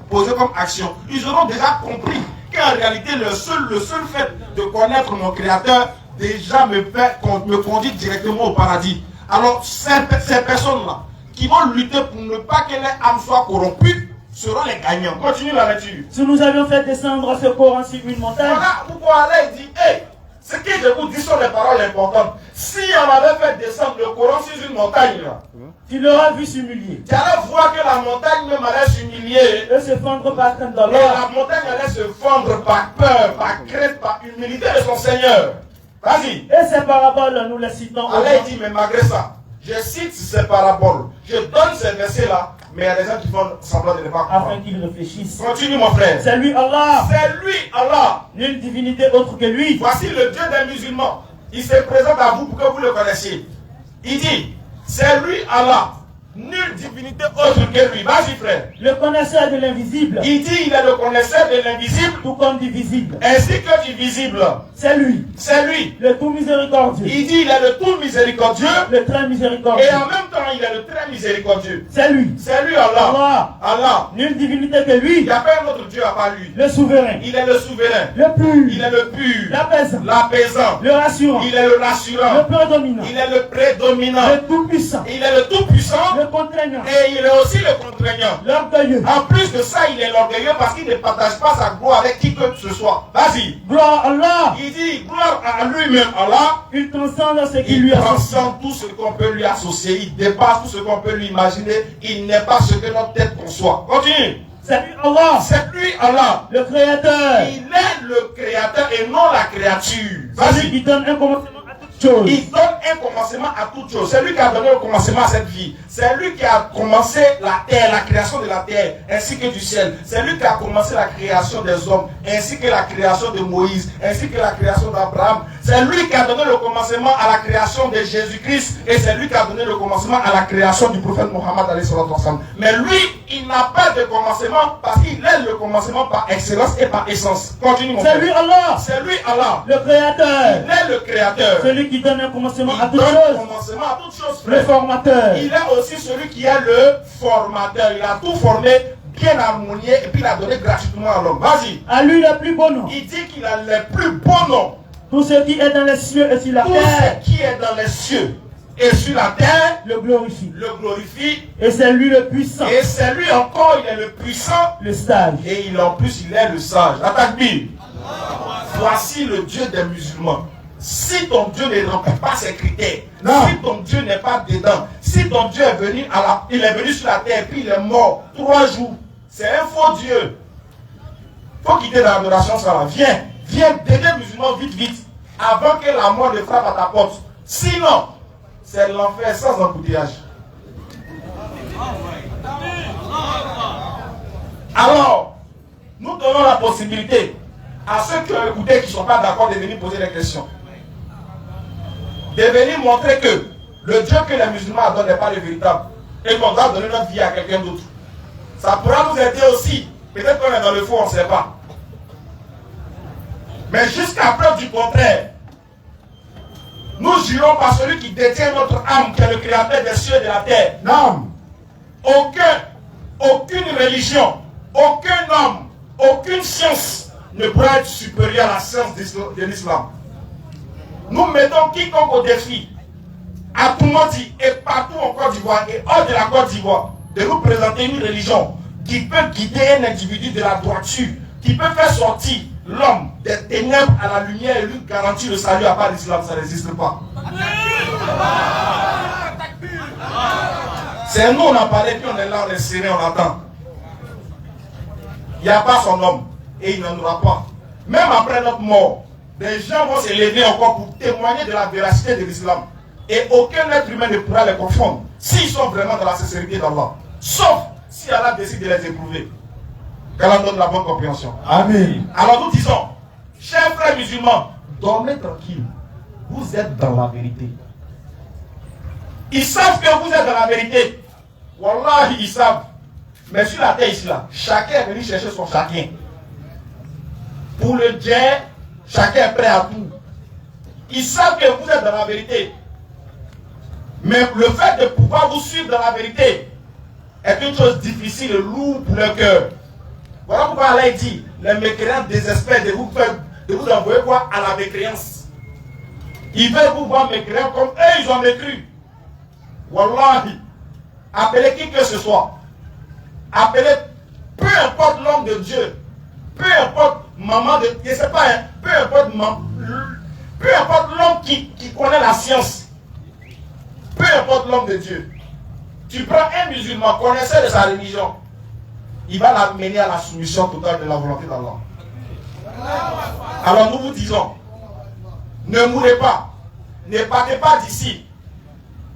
posé comme action. Ils auront déjà compris qu'en réalité le seul fait de connaître mon Créateur déjà me conduit directement au paradis. Alors ces personnes-là qui vont lutter pour ne pas que les âmes soient corrompues seront les gagnants. Continue la lecture. Si nous avions fait descendre ce Coran sur une montagne. Voilà pourquoi Allah dit, hey, ce que je vous dis sont les paroles importantes. Si on avait fait descendre le Coran sur une montagne là, tu l'auras vu s'humilier. tu allais voir que la montagne même allait s'humilier. Et se fendre par crainte Et d'Allah. la montagne allait se fendre par peur, par crainte, par humilité de son Seigneur. Vas-y. Et ces paraboles, nous les citons. Allah dit, mais malgré ça, je cite ces paraboles. Je donne ces versets-là, mais il y a des gens qui font semblant de ne pas comprendre. Afin qu'ils réfléchissent. Continue mon frère. C'est lui Allah. C'est lui Allah. Nulle divinité autre que lui. Voici le Dieu des musulmans. Il se présente à vous pour que vous le connaissiez. Il dit, c'est lui Allah. Nulle divinité autre que lui. Vas-y frère. Le connaisseur de l'invisible. Il dit, il est le connaisseur de l'invisible. Tout comme du visible. Ainsi que du visible. C'est lui. C'est lui. Le tout miséricordieux. Il dit, il est le tout miséricordieux. Le très miséricordieux. Et en même temps, il est le très miséricordieux. C'est lui. C'est lui Allah. Allah. Allah. Nulle divinité que Il lui. n'y a pas un autre Dieu à part lui. Le souverain. Il est le souverain. Le pur. Il est le pur. L'apaisant. L'apaisant. Le rassurant. Il est le rassurant. Le prédominant. Il est le prédominant. Le tout puissant. Il est le tout puissant. Le contraignant. Et il est aussi le contraignant. L'orgueilleux. En plus de ça, il est l'orgueilleux parce qu'il ne partage pas sa gloire avec qui que ce soit. Vas-y. Gloire à Allah. Il dit gloire à lui-même, Allah. Il transcende ce qui Il lui associe. transcende tout ce qu'on peut lui associer. Il dépasse tout ce qu'on peut lui imaginer. Il n'est pas ce que notre tête conçoit. Continue. C'est lui Allah. C'est lui, Allah. Le créateur. Il est le créateur et non la créature. C'est lui Vas-y. qui donne un commencement à toute chose. Il donne un commencement à toute chose. C'est lui qui a donné le commencement à cette vie. C'est lui qui a commencé la terre, la création de la terre, ainsi que du ciel. C'est lui qui a commencé la création des hommes, ainsi que la création de Moïse, ainsi que la création d'Abraham. C'est lui qui a donné le commencement à la création de Jésus-Christ. Et c'est lui qui a donné le commencement à la création du prophète Mohammed. Mais lui, il n'a pas de commencement parce qu'il est le commencement par excellence et par essence. Continue mon C'est frère. lui Allah. C'est lui Allah. Le créateur. Il est le créateur. Celui qui donne un commencement à Il toute donne chose. commencement à toute chose, Le frère. formateur. Il est aussi celui qui est le formateur. Il a tout formé, bien harmonié, et puis il a donné gratuitement à l'homme. Vas-y. À lui le plus beau nom. Il dit qu'il a les plus beaux noms. Tout ce qui est dans les cieux et sur la Tout terre ce qui est dans les cieux et sur la terre le glorifie. le glorifie. Et c'est lui le puissant. Et c'est lui encore, il est le puissant. Le sage. Et en plus, il est le sage. Attaque Bible. Voici le Dieu des musulmans. Si ton Dieu ne remplit pas ses critères, si ton Dieu n'est pas dedans, si ton Dieu est venu il est venu sur la terre puis il est mort 3 jours, c'est un faux Dieu. faut quitter l'adoration, ça va. Viens, deviens musulman vite, avant que la mort ne frappe à ta porte. Sinon, c'est l'enfer sans embouteillage. Alors, nous donnons la possibilité à ceux qui ont écouté, qui ne sont pas d'accord, de venir poser des questions. De venir montrer que le Dieu que les musulmans adorent n'est pas le véritable. Et qu'on doit donner notre vie à quelqu'un d'autre. Ça pourra nous aider aussi. Peut-être qu'on est dans le faux, on ne sait pas. Mais jusqu'à preuve du contraire, nous jurons par celui qui détient notre âme, qui est le créateur des cieux et de la terre. Non. Aucune religion, aucun homme, aucune science ne pourra être supérieure à la science de l'islam. Nous mettons quiconque au défi, à Toumoudi et partout en Côte d'Ivoire et hors de la Côte d'Ivoire, de nous présenter une religion qui peut guider un individu de la droiture, qui peut faire sortir l'homme des ténèbres à la lumière et lui garantir le salut à part l'islam. Ça n'existe pas. C'est nous, on a parlé, puis on est là, on est serré, on attend. Il n'y a pas son homme et il n'en aura pas. Même après notre mort, des gens vont se lever encore pour témoigner de la véracité de l'islam. Et aucun être humain ne pourra les confondre s'ils sont vraiment dans la sincérité d'Allah. Sauf si Allah décide de les éprouver. Qu'Allah donne la bonne compréhension. Amen. Alors nous disons, chers frères musulmans, dormez tranquille. Vous êtes dans la vérité. Ils savent que vous êtes dans la vérité. Wallah, ils savent. Mais sur la terre ici, là, chacun est venu chercher son chacun. Pour le Dieu, chacun est prêt à tout. Ils savent que vous êtes dans la vérité. Mais le fait de pouvoir vous suivre dans la vérité est une chose difficile et lourde pour le cœur. Voilà pourquoi Allah dit, les mécréants désespèrent de vous envoyer quoi à la mécréance. Ils veulent vous voir mécréants comme eux, ils ont mécru. Wallahi, appelez qui que ce soit. Appelez, peu importe l'homme de Dieu, peu importe maman de, je ne sais pas, hein, peu importe l'homme qui connaît la science, peu importe l'homme de Dieu. Tu prends un musulman connaisseur de sa religion, il va l'amener à la soumission totale de la volonté d'Allah. Alors nous vous disons, ne mourrez pas, ne partez pas d'ici.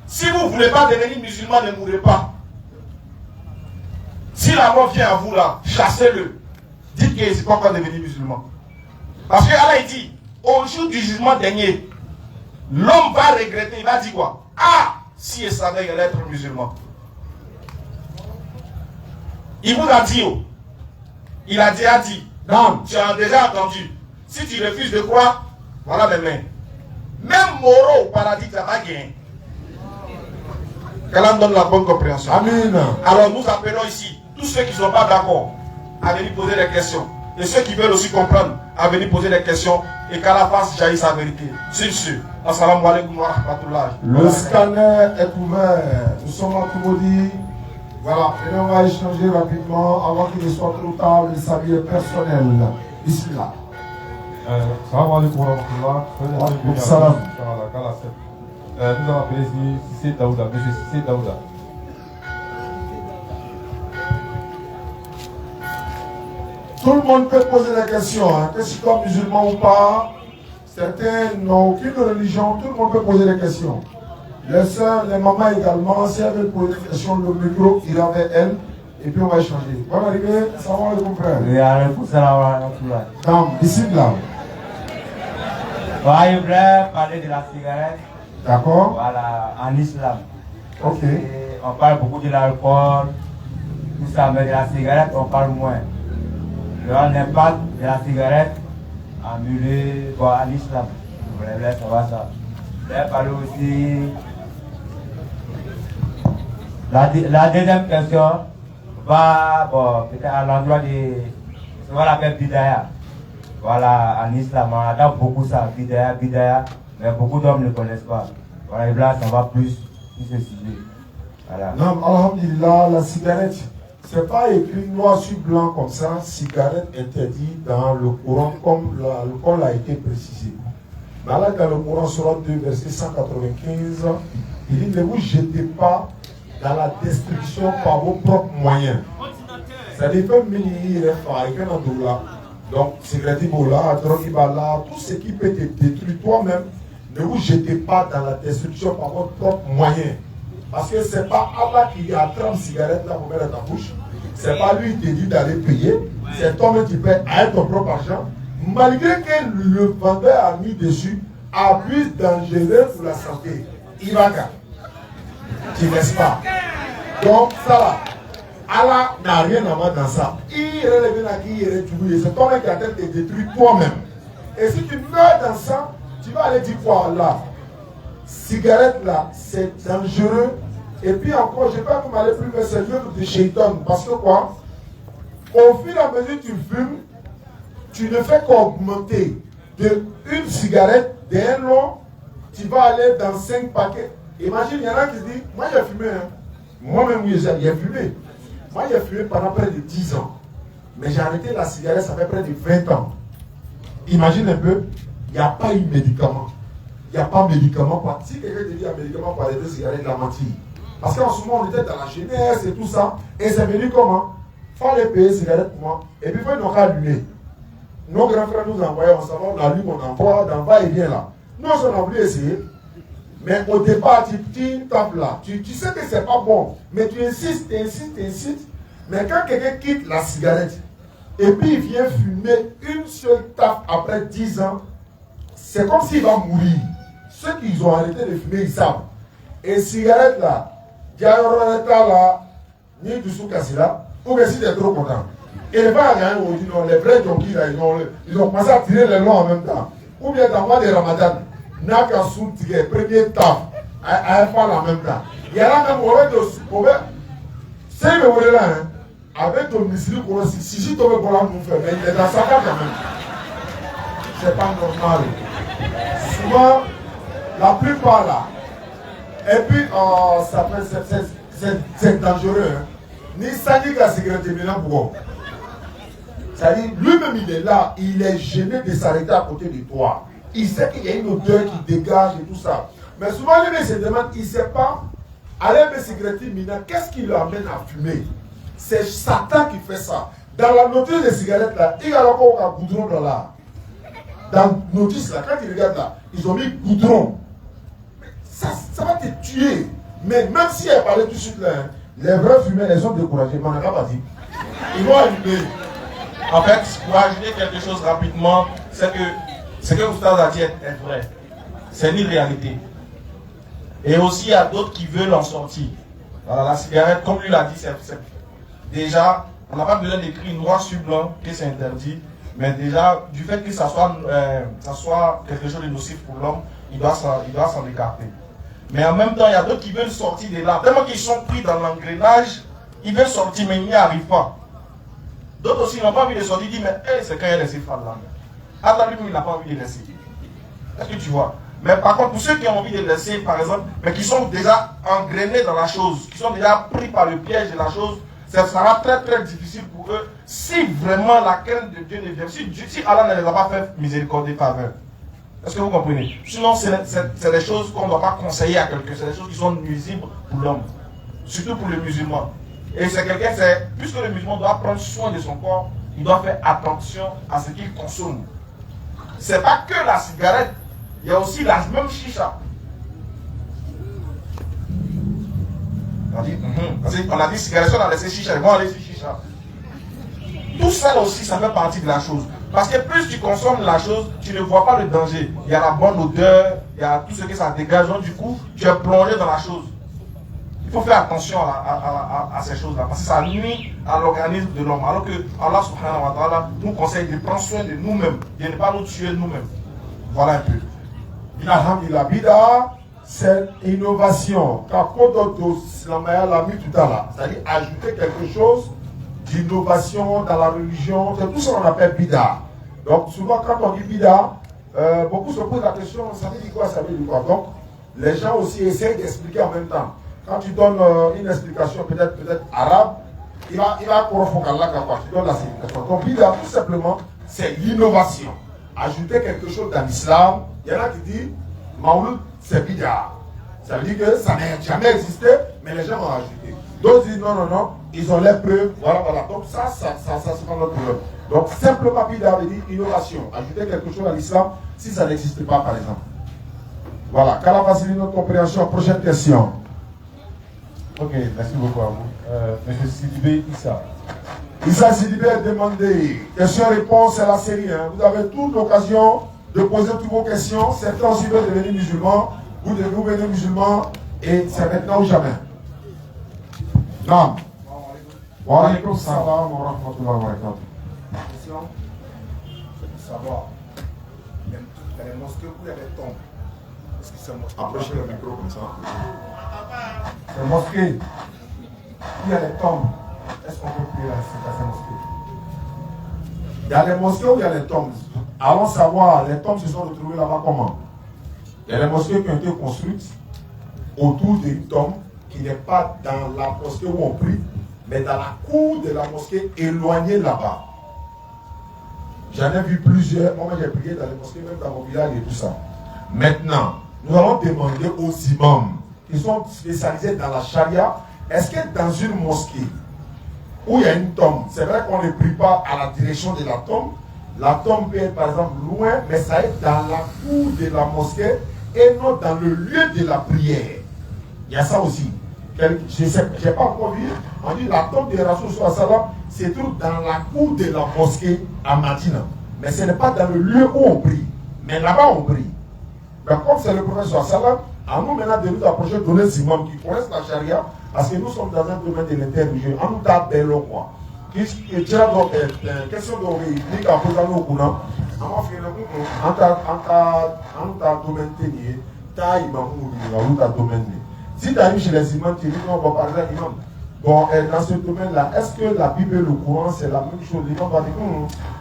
Si vous ne voulez pas devenir musulman, ne mourrez pas. Si la mort vient à vous là, chassez-le. Dites qu'il n'est pas encore devenu musulman. Parce que Allah dit, au jour du jugement dernier, l'homme va regretter, il va dire quoi? Ah, si il savait qu'il allait être musulman. Il vous a dit, oh, il a déjà dit, non, tu as déjà entendu. Si tu refuses de croire, voilà mes mains. Même Moro au paradis, tu n'as pas gagné. Qu'Allah donne la bonne compréhension. Amen. Alors nous appelons ici tous ceux qui ne sont pas d'accord à venir poser des questions. Et ceux qui veulent aussi comprendre à venir poser des questions et qu'Allah fasse jaillir sa vérité. Sur ce, assalamu alaikum wa rahmatullah. Le scanner est ouvert. Nous sommes à Toumoudi. Voilà, et on va échanger rapidement avant qu'il ne soit trop tard le salut personnel. Bismillah. Salam alaikum wa rahmatullah. Salam. Nous avons appelé ici Sissé Daouda, monsieur Sissé Daouda. Tout le monde peut poser des questions, hein, que ce soit musulman ou pas. Certains n'ont aucune religion, tout le monde peut poser des questions. Les soeurs, les mamans également, si elles veulent poser des questions, le micro ira vers elles et puis on va échanger. Bonne arrivée, salam alaikum frère. Oui, alaikum salam wa rahmatullah. Donc, bismillah. Voilà, je voudrais parler de la cigarette. D'accord. Voilà, en islam. Ok. Et on parle beaucoup de l'alcool, tout ça, mais de la cigarette, on parle moins. L'impact de la cigarette en milieu, bon, en islam. Je voulais savoir ça. Je voulais parler aussi. La deuxième question va, bon, peut-être à l'endroit de ce qu'on appelle Bidaya. Voilà, en islam, on adore beaucoup ça, Bidaya, mais beaucoup d'hommes ne connaissent pas. Voilà, et là, ça va plus sur ce sujet. Voilà. Non, alhamdulillah, la cigarette, c'est pas écrit noir sur blanc comme ça, cigarette interdite dans le Coran comme l'alcool a été précisé. Mais là, dans le Coran, Sourate 2, verset 195, il dit ne vous jetez pas dans la destruction par vos propres moyens. C'est-à-dire que Donc, cigarette là, drogue là, tout ce qui peut te détruire toi-même, ne vous jetez pas dans la destruction par votre propre moyen. Parce que ce n'est pas Allah qui attrape la cigarette là pour mettre dans ta bouche. Ce n'est pas lui qui te dit d'aller payer. C'est toi-même qui paies avec ton propre argent. Malgré que le vendeur a mis dessus, abuse dangereux pour la santé. Il va gagner. Tu ne laisses pas. Donc, ça là, Allah n'a rien à voir dans ça. Il relève la qui est c'est toi-même qui est en train de te détruire toi-même. Et si tu meurs dans ça, tu vas aller dire quoi là? Cigarette là, c'est dangereux. Et puis encore, je ne vais pas vous aller plus vers ce livre de Shaitan. Parce que quoi? Au fur et à mesure que tu fumes, tu ne fais qu'augmenter de une cigarette, d'un long, tu vas aller dans 5 paquets. Imagine, il y en a qui se disent, moi j'ai fumé, hein. Moi-même oui, j'ai fumé. Moi j'ai fumé pendant près de 10 ans. Mais j'ai arrêté la cigarette, ça fait près de 20 ans. Imagine un peu, il n'y a pas eu de médicament. Il n'y a pas de médicament. Si quelqu'un te dit un médicament pour arrêter la cigarette, la mentir. Parce qu'en ce moment, on était dans la jeunesse et tout ça. Et c'est venu comment? Il faut aller payer cigarette pour moi. Et puis, il faut nous allumer. Nos grands frères nous envoyaient, on s'en va, on allume, on envoie, d'en bas et vient là. Nous, on a voulu essayer. Mais au départ, tu tapes là. Tu sais que c'est pas bon. Mais tu insistes. Mais quand quelqu'un quitte la cigarette, et puis il vient fumer une seule tape après 10 ans, c'est comme s'il va mourir. Ceux qui ont arrêté de fumer, ils savent. Et cigarette là, là, ni du sous cassé là, ou bien si tu es trop content. Et les gens, les vrais junkies là, ils ont commencé à tirer les longs en même temps. Ou bien dans le mois de Ramadan, n'a qu'à sous-tirer, premier taf, à faire en même temps. Il y a là même, c'est le là, hein, avec ton missile, si tu veux qu'on nous fait, mais il est dans sa carte quand même. C'est pas normal. Souvent, la plupart là, et puis, ça fait, c'est dangereux. Hein. Ni ça dit que la sécurité est là pour. C'est-à-dire, lui-même, il est là, il est gêné de s'arrêter à côté de toi. Il sait qu'il y a une odeur qui dégage et tout ça. Mais souvent, lui, il se demande, il ne sait pas, aller avec cigarette minant, qu'est-ce qui le amène à fumer? C'est Satan qui fait ça. Dans la notice des cigarettes là, il y a encore un goudron dans là. Dans la notice là, quand il regarde là, ils ont mis goudron. Ça va te tuer. Mais même si elle parlait tout de suite là, hein, les vrais fumeurs, les ont découragés. Mais on n'a pas dit. Ils vont allumer. En fait, pour ajouter quelque chose rapidement, c'est que ce que Oustaz a dit est vrai. C'est une réalité. Et aussi, il y a d'autres qui veulent en sortir. Voilà, la cigarette, comme lui l'a dit, c'est déjà, on n'a pas besoin d'écrire noir sur blanc que c'est interdit. Mais déjà, du fait que ça soit quelque chose de nocif pour l'homme, il doit s'en écarter. Mais en même temps, il y a d'autres qui veulent sortir de là. Tellement qu'ils sont pris dans l'engrenage, ils veulent sortir, mais ils n'y arrivent pas. D'autres aussi n'ont pas envie de sortir, ils disent, mais hey, c'est quand il a laissé faire là. Allah lui, il n'a pas envie de laisser. Est-ce que tu vois? Mais par contre, pour ceux qui ont envie de laisser, par exemple, mais qui sont déjà engrenés dans la chose, qui sont déjà pris par le piège de la chose, ça sera très très difficile pour eux si vraiment la crainte de Dieu ne vient. Si Allah ne les a pas fait miséricorde et faveur. Est-ce que vous comprenez? Sinon, c'est des choses qu'on ne doit pas conseiller à quelqu'un. C'est des choses qui sont nuisibles pour l'homme. Surtout pour le musulman. Et c'est quelqu'un, puisque le musulman doit prendre soin de son corps, il doit faire attention à ce qu'il consomme. C'est pas que la cigarette, il y a aussi la même chicha. On a dit cigarette, on a laissé chicha, ils vont aller sur chicha. Tout ça aussi, ça fait partie de la chose. Parce que plus tu consommes la chose, tu ne vois pas le danger. Il y a la bonne odeur, il y a tout ce que ça dégage. Donc du coup, tu es plongé dans la chose. Il faut faire attention à ces choses-là. Parce que ça nuit à l'organisme de l'homme. Alors que Allah subhanahu wa ta'ala nous conseille de prendre soin de nous-mêmes, de ne pas nous tuer nous-mêmes. Voilà un peu. Alhamdulillah, bida, c'est innovation. L'a mis tout à l'heure. C'est-à-dire ajouter quelque chose d'innovation dans la religion. C'est tout ce qu'on appelle bida. Donc souvent quand on dit bida, beaucoup se posent la question, ça veut dire quoi, ça veut dire quoi. Donc les gens aussi essayent d'expliquer en même temps. Quand tu donnes une explication peut-être arabe, il va provoquer là quand tu donnes la signification. Donc bida, tout simplement, c'est l'innovation. Ajouter quelque chose dans l'islam. Il y en a qui disent Maouloud, c'est bida. Ça veut dire que ça n'a jamais existé, mais les gens ont ajouté. D'autres disent non, ils ont les preuves. Voilà. Donc ça c'est pas notre problème. Donc, simplement, bid'a veut dire innovation. Ajouter quelque chose à l'islam si ça n'existe pas, par exemple. Voilà. Kala facilite notre compréhension. Prochaine question. Ok, merci beaucoup à vous. Monsieur Sidibé Issa. Issa Sidibé a demandé. Question-réponse, c'est la série. Hein. Vous avez toute l'occasion de poser toutes vos questions. Certains aussi veulent devenir musulmans. Vous devez devenir musulmans et c'est maintenant ou jamais. Non. Wa alaykoum salam wa rahmatullahi wa barakatuh. Question, c'est de savoir, dans les mosquées où il y a des tombes, est-ce que c'est mosquée? Approchez le micro comme ça. Les mosquées où il y a des tombes, est-ce qu'on peut prier dans ces mosquées? Il y a les mosquées où il y a les tombes. Allons savoir, les tombes se sont retrouvées là-bas comment? Il y a les mosquées qui ont été construites autour d'une tombe qui n'est pas dans la mosquée où on prie, mais dans la cour de la mosquée éloignée là-bas. J'en ai vu plusieurs. Moi, j'ai prié dans les mosquées, même dans mon village et tout ça. Maintenant, nous allons demander aux imams qui sont spécialisés dans la charia, est-ce que dans une mosquée où il y a une tombe, c'est vrai qu'on ne prie pas à la direction de la tombe peut être par exemple loin, mais ça est dans la cour de la mosquée et non dans le lieu de la prière. Il y a ça aussi. Je n'ai pas encore vu. On dit la tombe de Rasoul Sallam se trouve dans la cour de la mosquée à Madina. Mais ce n'est pas dans le lieu où on prie. Mais là-bas on prie. Mais comme c'est le prophète Sallam, à nous maintenant de nous approcher de nos imams qui connaissent la charia, parce que nous sommes dans un domaine de l'interreligion. On nous tape des lois, quoi. Question de poser au courant. On t'a domaine tenu, t'as domaine. Si tu arrives chez les imams, tu dis non, bon, par exemple, imam, bon, dans ce domaine-là, est-ce que la Bible et le Coran, c'est la même chose? L'imam va dire,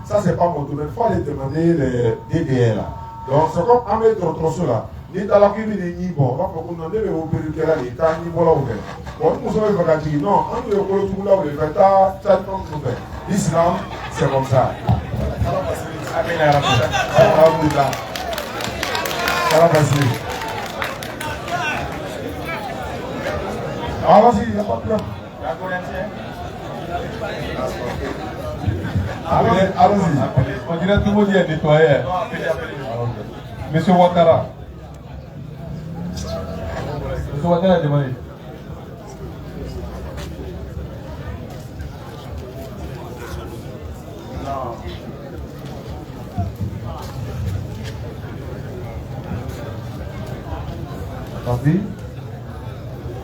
ça, c'est pas mon domaine, il faut aller demander les DDR là. Donc, c'est comme Ahmed Trotrosso là. Ni dans la Bible, ni bon, on va pas qu'on en ait au période là, il t'a ni voilà ou bien. Bon, nous sommes dire, non, on peut le tout là où il fait, t'as comme nous fait. L'islam, c'est comme ça. Amen, Alhamdulillah. Ça va passer. Ah, vas-y, il n'y a pas de problème. Allons-y. On dirait tout le monde est nettoyé. Monsieur Ouattara. Monsieur Ouattara a demandé. Merci.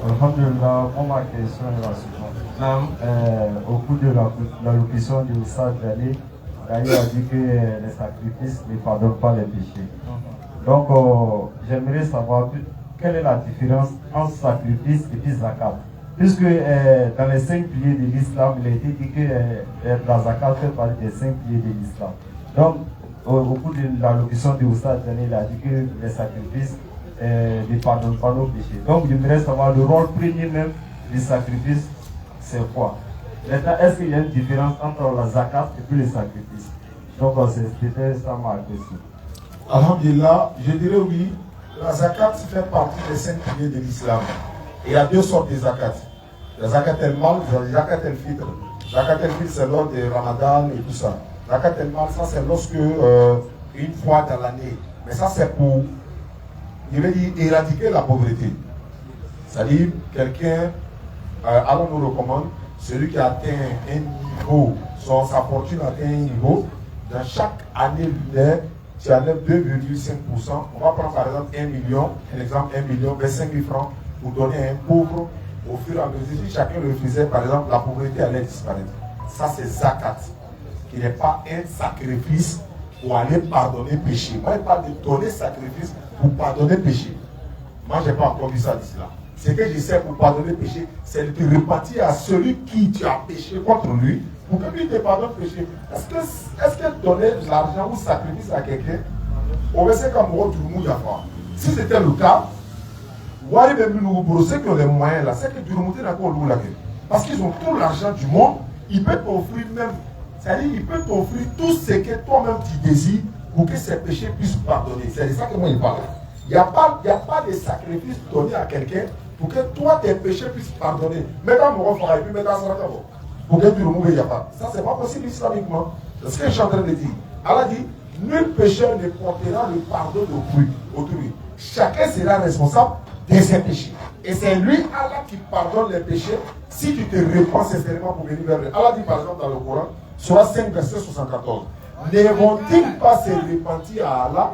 Alhamdulillah, pour ma question est la suivante. Au cours de l'allocution du Oustaz Dali, Dali a dit que les sacrifices ne pardonnent pas les péchés. Donc, j'aimerais savoir quelle est la différence entre sacrifice et puis zakat. Puisque dans les 5 piliers de l'islam, il a été dit que la zakat fait partie des 5 piliers de l'islam. Donc, au cours de l'allocution du Oustaz Dali, il a dit que les sacrifices ne pardonnent pas nos péchés. Donc, j'aimerais savoir le rôle premier même du sacrifice, c'est quoi? Maintenant, est-ce qu'il y a une différence entre la zakat et puis les sacrifices? Donc, c'était ça ma question. Alhamdulillah, je dirais oui. La zakat fait partie des 5 piliers de l'islam. Il y a 2 sortes de zakat. La zakat el-mal, la zakat el-fitr. Zakat el-fitr, c'est lors de Ramadan et tout ça. Zakat el-mal, ça c'est lorsque, une fois dans l'année. Mais ça c'est pour, je vais dire, éradiquer la pauvreté. C'est-à-dire, quelqu'un, Allah nous recommande, celui qui atteint un niveau, sa fortune atteint un niveau, dans chaque année lunaire, tu enlèves 2,5%. On va prendre par exemple 1 million, un exemple 1 million, 25 000 francs pour donner à un pauvre au fur et à mesure. Si chacun le faisait, par exemple, la pauvreté allait disparaître. Ça, c'est zakat, qui n'est pas un sacrifice pour aller pardonner péché. Moi, je parle de donner sacrifice pour pardonner péché. Moi, je n'ai pas encore vu ça d'ici là. Ce que je sais pour pardonner péché, c'est de te repartir à celui qui tu as péché contre lui pour que lui te pardonne péché. Est-ce que donner l'argent ou sacrifice à quelqu'un, on va essayer comme si c'était le cas, ceux qui ont les moyens là, c'est que du remonter d'accord l'eau là. Parce qu'ils ont tout l'argent du monde, ils peuvent t'offrir même, c'est-à-dire ils peuvent t'offrir tout ce que toi-même tu désires pour que ces péchés puissent pardonner. C'est de ça que moi il parle. Il n'y a pas de sacrifice donné à quelqu'un pour que toi tes péchés puissent pardonner. Mais quand on va faire et puis mettre ça pour que tu remontes, il n'y a pas. Ça c'est pas possible islamiquement. C'est ce que je suis en train de dire. Allah dit, nul pécheur ne portera le pardon d'autrui. Chacun sera responsable de ses péchés. Et c'est lui, Allah, qui pardonne les péchés si tu te répands sincèrement pour venir vers lui. Allah dit par exemple dans le Coran, Surah 5, verset 74. Ne vont-ils pas se repentir à Allah,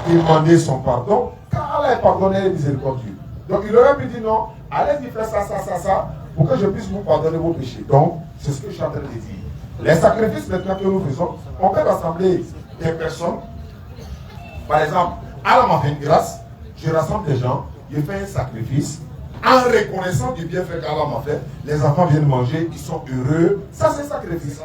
demander son pardon, car Allah est pardonné et miséricordieux. Donc il aurait pu dire non, allez faire ça, pour que je puisse vous pardonner vos péchés. Donc, c'est ce que je suis en train de dire. Les sacrifices maintenant que nous faisons, on peut rassembler des personnes. Par exemple, Allah m'a fait une grâce, je rassemble des gens, je fais un sacrifice, en reconnaissant du bienfait qu'Allah m'a fait, les enfants viennent manger, ils sont heureux. Ça, c'est un sacrifice.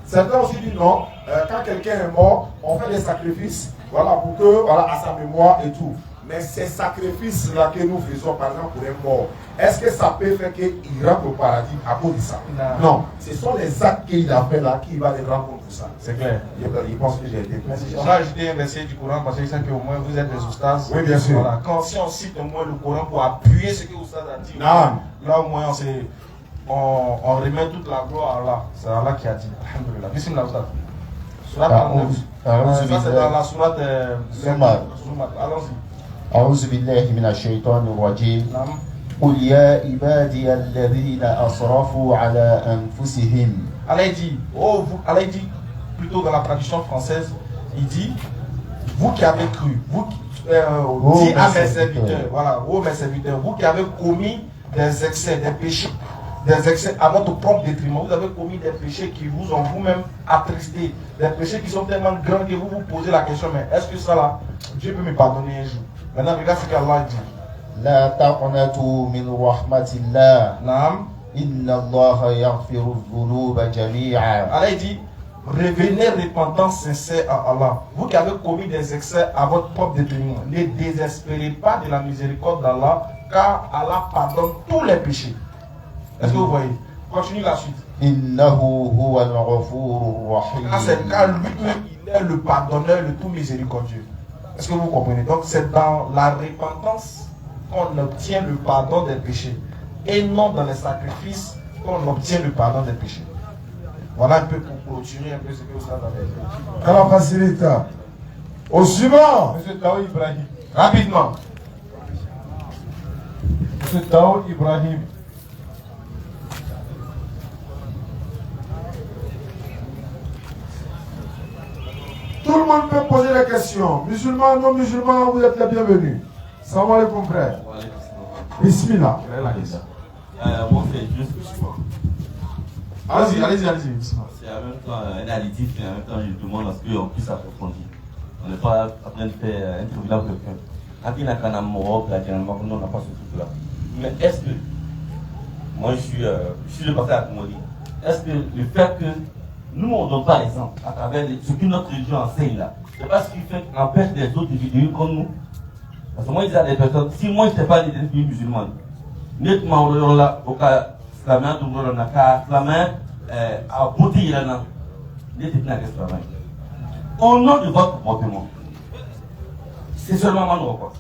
Certains aussi disent non, quand quelqu'un est mort, on fait des sacrifices, voilà, pour que, voilà, à sa mémoire et tout. Mais ces sacrifices-là que nous faisons, par exemple, pour un mort, est-ce que ça peut faire qu'il rentre au paradis à cause de ça? Non. Ce sont les actes qu'il a fait là qui va les rendre pour ça. C'est clair. Il pense que j'ai été clair. On a ajouté un verset du Coran parce que je sais qu'au moins vous êtes des oustas. Oui, bien sûr. Voilà. Si on cite au moins le Coran pour appuyer ce que Oustaz a dit, là au moins on remet toute la gloire à Allah. C'est Allah qui a dit. Alhamdulillah. Bismillah Oustaz. Surat 39. Ça c'est dans la surat Zumar. Allons-y. أعوذ بالله من الشيطان الرجيم قل يا عبادي الذين أسرفوا على أنفسهم. Allah dit plutôt dans la traduction française, il dit vous qui avez cru, vous dit à mes serviteurs, voilà, mes serviteurs, vous qui avez commis des excès, des péchés, des excès à votre propre détriment, vous avez commis des péchés qui vous ont vous-même attristé, des péchés qui sont tellement grands que vous vous posez la question, mais est-ce que ça là, Dieu peut me pardonner un jour? Maintenant, regarde ce qu'Allah dit. لا تقنطوا من رحمة الله Naam. إن الله يغفر الذنوب جميعا. Allah dit, revenez repentant sincère à Allah. Vous qui avez commis des excès à votre propre détriment, ne désespérez pas de la miséricorde d'Allah, car Allah pardonne tous les péchés. Est-ce que vous voyez? Continue la suite. إنه هو الغفور الرحيم. Car lui-même, il est le pardonneur, le tout miséricordieux. Est-ce que vous comprenez? Donc c'est dans la repentance qu'on obtient le pardon des péchés, et non dans les sacrifices qu'on obtient le pardon des péchés. Voilà un peu pour clôturer un peu ce que vous avez dit. Alors facilite. Au suivant. Monsieur Tao Ibrahim. Rapidement. Monsieur Tao Ibrahim. Tout le monde peut poser la question. Musulmans, non musulmans, vous êtes les bienvenus. Salam alaikum frère. Bismillah. Moi, c'est juste musulman. Allez-y. C'est en même temps un additif et en même temps je demande à ce qu'on puisse approfondir. On n'est pas en train de faire un tribunal pour quelqu'un. Quand il n'a qu'un amour, on n'a pas ce truc-là. Mais est-ce que, moi je suis le pasteur à Kumodi, est-ce que le fait que nous on ne donne pas l'exemple à travers ce que notre religion enseigne là, c'est pas ce qui fait qu'empêche les autres individus comme nous. Parce que moi je dis à des personnes, si moi je n'étais pas des individus musulmans, nettement là, au cas la main de la main à beauté il en a au nom de votre comportement, c'est seulement moi nous reproche.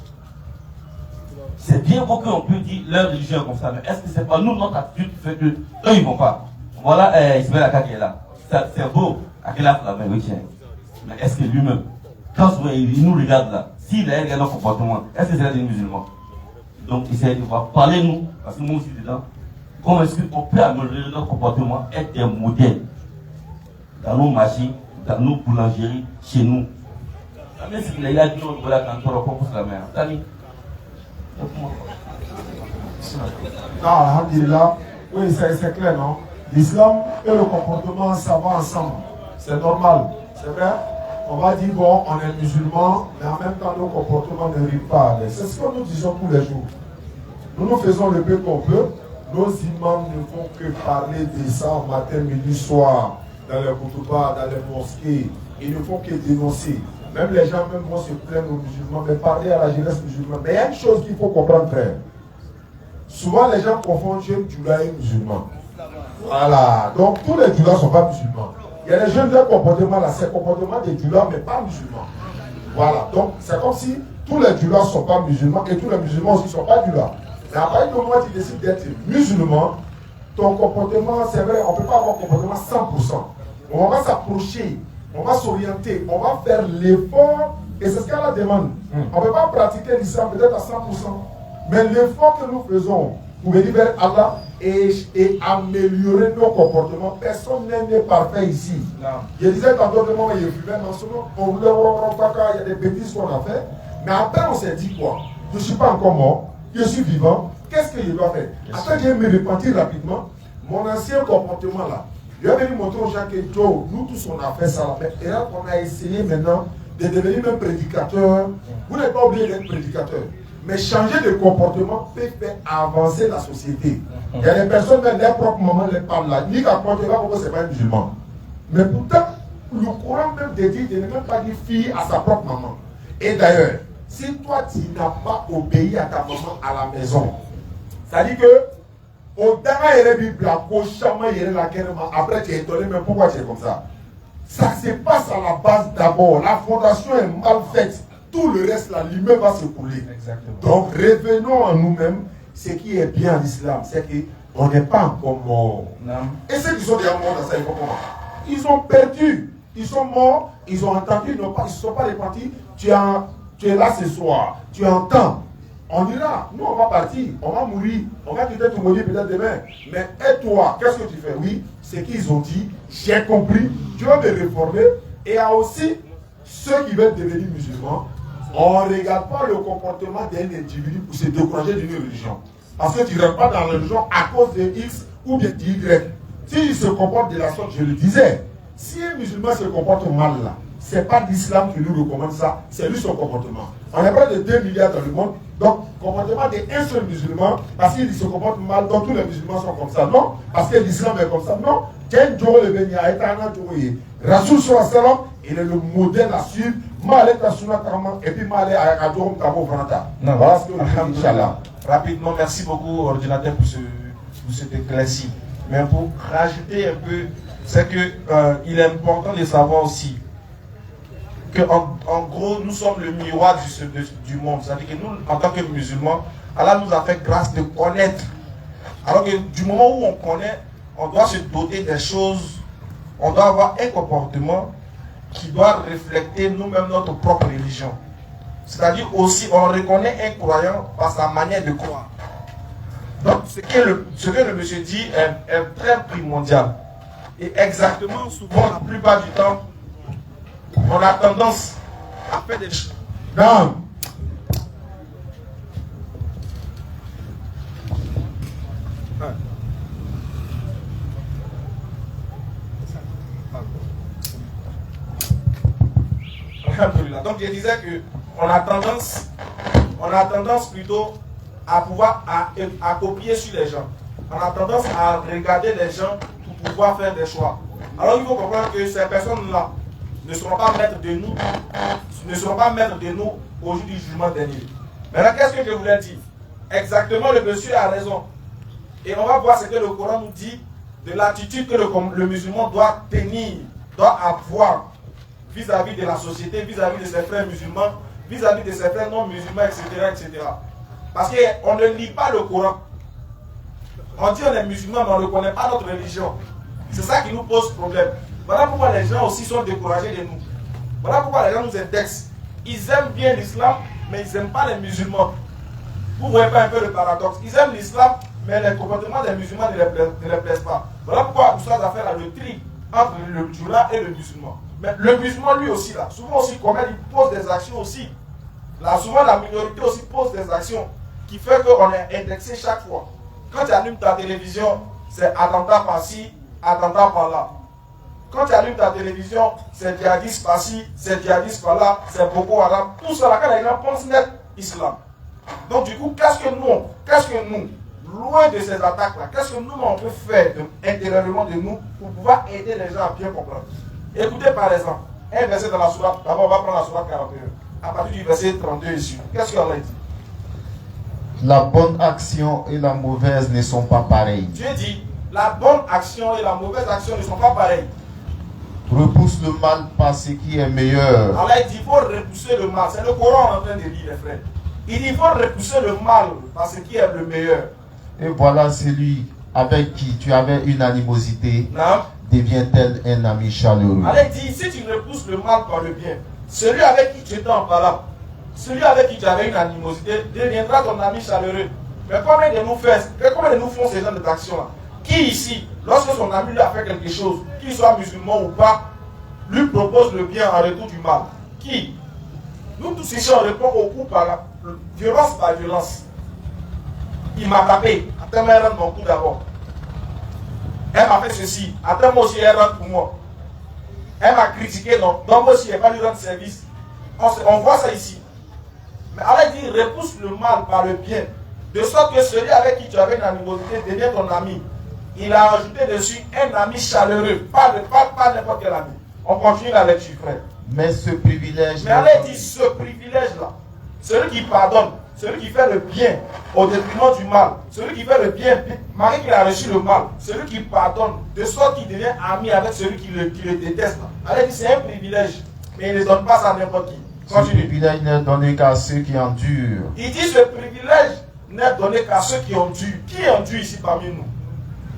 C'est bien beau qu'on peut dire leur religion comme ça, mais est-ce que c'est pas nous notre attitude qui fait que eux ils vont pas? Voilà Ismaël Aka qui est là, c'est beau à quel âge la main, oui tiens, mais est-ce que lui-même quand il nous regarde là, s'il a un comportement, est-ce que c'est des musulmans? Donc il s'est dit on va parler nous, parce que moi aussi dedans. Comment est-ce qu'on peut améliorer notre comportement, être des modèles dans nos machines, dans nos boulangeries, chez nous? Mais c'est qu'il y a dit on voilà quand on repose la main. Non, alhamdulillah. Oui, c'est clair, non? L'islam et le comportement, ça va ensemble. C'est normal. C'est vrai? On va dire, bon, on est musulman, mais en même temps, nos comportements ne riment pas. C'est ce que nous disons tous les jours. Nous faisons le peu qu'on peut. Nos imams ne font que parler de ça matin, midi, soir, dans les koutouba, dans les mosquées. Ils ne font que dénoncer. Même les gens même vont se plaindre aux musulmans, mais parler à la jeunesse musulmane. Mais il y a une chose qu'il faut comprendre, frère. Souvent, les gens confondent jeunes djoulas et musulmans. Voilà. Donc, tous les djoulas ne sont pas musulmans. Il y a des jeunes de comportement là, c'est le comportement des djoulas, mais pas musulmans. Voilà. Donc, c'est comme si tous les djoulas ne sont pas musulmans et tous les musulmans aussi ne sont pas djoulas. Mais à partir du moment où tu décides d'être musulman, ton comportement, c'est vrai, on ne peut pas avoir un comportement 100%. on va s'approcher, on va s'orienter, on va faire l'effort, et c'est ce qu'Allah demande. On ne peut pas pratiquer l'islam peut-être à 100%, mais l'effort que nous faisons pour venir vers Allah et améliorer nos comportements, personne n'est parfait ici. Non. Je disais tantôt que moi, il fumait, mais en ce moment, on voulait voir, il y a des bêtises qu'on a fait, mais après on s'est dit quoi? Je ne suis pas encore mort, je suis vivant, qu'est-ce que je dois faire? Après, je vais me repentir rapidement, mon ancien comportement là. Je vais venir montrer aux gens que Joe, nous tous on a fait ça. Et là, on a essayé maintenant de devenir même prédicateur. Vous n'êtes pas obligé d'être prédicateur. Mais changer de comportement peut faire avancer la société. Il y a des personnes, même leur propre maman les parle là. Ni qu'à quoi tu vas, pourquoi c'est pas un musulman. Mais pourtant, le Coran même dédie de ne même pas dire fille à sa propre maman. Et d'ailleurs, si toi tu n'as pas obéi à ta maman à la maison, ça dit que au dernier il y a la après tu es étonné, mais pourquoi tu es comme ça? Ça se passe à la base d'abord. La fondation est mal faite. Tout le reste, là, l'immeuble va se couler. Donc revenons à nous-mêmes. Ce qui est bien en islam, c'est qu'on n'est pas encore mort. Et ceux qui sont déjà morts dans ça, ils ont perdu. Ils sont morts, ils ont entendu, ils ne sont pas repartis. Tu es là ce soir, tu entends. On ira, nous on va partir, on va mourir, on va quitter tout maudit peut-être demain. Mais et toi, qu'est-ce que tu fais? Oui, c'est qu'ils ont dit, j'ai compris, tu vas me réformer. Et il y a aussi ceux qui veulent devenir musulmans. On ne regarde pas le comportement d'un individu pour se décourager d'une religion. Parce que tu ne rentres pas dans la religion à cause de X ou bien d'Y. S'il se comporte de la sorte, je le disais, si un musulman se comporte mal là, ce n'est pas l'islam qui lui recommande ça, c'est lui son comportement. On est près de 2 milliards dans le monde, donc comportement d'un seul musulman, parce qu'il se comporte mal, donc tous les musulmans sont comme ça. Non, parce que l'islam est comme ça. Non, Rasoul sallam, il est le modèle à suivre. Et puis voilà ce que Inch'Allah. Rapidement, merci beaucoup, ordinateur, pour cet éclairci. Mais pour rajouter un peu, c'est que il est important de savoir aussi que en gros, nous sommes le miroir du monde. C'est-à-dire que nous, en tant que musulmans, Allah nous a fait grâce de connaître. Alors que du moment où on connaît, on doit se doter des choses, on doit avoir un comportement qui doit refléter nous-mêmes notre propre religion. C'est-à-dire aussi, on reconnaît un croyant par sa manière de croire. Donc, ce que le monsieur dit est très primordial. Et exactement, souvent, la plupart du temps, on a tendance à faire des choses. Non. Donc je disais que on a tendance plutôt à pouvoir à copier sur les gens. On a tendance à regarder les gens pour pouvoir faire des choix. Alors il faut comprendre que ces personnes-là ne seront pas maîtres de nous au jour du jugement dernier. Maintenant, qu'est-ce que je voulais dire? Exactement, le monsieur a raison. Et on va voir ce que le Coran nous dit de l'attitude que le musulman doit tenir, doit avoir vis-à-vis de la société, vis-à-vis de ses frères musulmans, vis-à-vis de ses frères non musulmans, etc., etc. Parce qu'on ne lit pas le Coran. On dit on est musulman, mais on ne connaît pas notre religion. C'est ça qui nous pose problème. Voilà pourquoi les gens aussi sont découragés de nous. Voilà pourquoi les gens nous indexent. Ils aiment bien l'islam, mais ils n'aiment pas les musulmans. Vous ne voyez pas un peu le paradoxe? Ils aiment l'islam, mais les comportements des musulmans ne les plaisent pas. Voilà pourquoi nous sommes à faire le tri entre le djihad et le musulman. Mais le musulman, lui aussi, là, souvent aussi, quand même, il pose des actions aussi. Là, souvent, la minorité aussi pose des actions qui fait qu'on est indexé chaque fois. Quand tu allumes ta télévision, c'est attentat par-ci, attentat par-là. Quand tu allumes ta télévision, c'est djihadiste par-ci, c'est djihadiste par-là, c'est Boko Haram. Tout cela, quand les gens pensent net islam. Donc, du coup, qu'est-ce que nous, loin de ces attaques-là, qu'est-ce que nous, on peut faire intérieurement de nous pour pouvoir aider les gens à bien comprendre? Écoutez par exemple, un verset dans la sourate, d'abord on va prendre la sourate 41, à partir du verset 32 ici. Qu'est-ce qu'Allah dit? La bonne action et la mauvaise ne sont pas pareilles. Dieu dit, la bonne action et la mauvaise action ne sont pas pareilles. Repousse le mal par ce qui est meilleur. Allah dit, il faut repousser le mal. C'est le Coran en train de lire, les frères. Il dit, il faut repousser le mal par ce qui est le meilleur. Et voilà celui avec qui tu avais une animosité Non. devient-elle un ami chaleureux? Allez, dit, si tu repousses le mal par le bien, celui avec qui tu étais en parlant, celui avec qui tu avais une animosité, deviendra ton ami chaleureux. Mais combien de nous font ces genres d'actions-là? Qui ici, lorsque son ami lui a fait quelque chose, qu'il soit musulman ou pas, lui propose le bien en retour du mal? Qui? Nous tous ici, on répond au coup par la violence par violence. Il m'a tapé, attends-moi, elle rentre mon coup d'abord. Elle m'a fait ceci, attends-moi aussi, elle rentre pour moi. Elle m'a critiqué, non, donc moi aussi, elle va lui rendre service. On voit ça ici. Mais Allah dit, repousse le mal par le bien. De sorte que celui avec qui tu avais une animosité devient ton ami. Il a ajouté dessus un ami chaleureux, pas n'importe quel ami. On continue la lecture, frère. Mais ce privilège... Mais Allah dit, ce privilège-là, celui qui pardonne, celui qui fait le bien au détriment du mal, celui qui fait le bien, malgré qu'il a reçu le mal, celui qui pardonne, de sorte qu'il devient ami avec celui qui le déteste. Allah dit, c'est un privilège, mais il ne donne pas ça à n'importe qui. Ce privilège n'est donné qu'à ceux qui endurent. Il dit, ce privilège n'est donné qu'à ceux qui endurent. Qui endure ici parmi nous?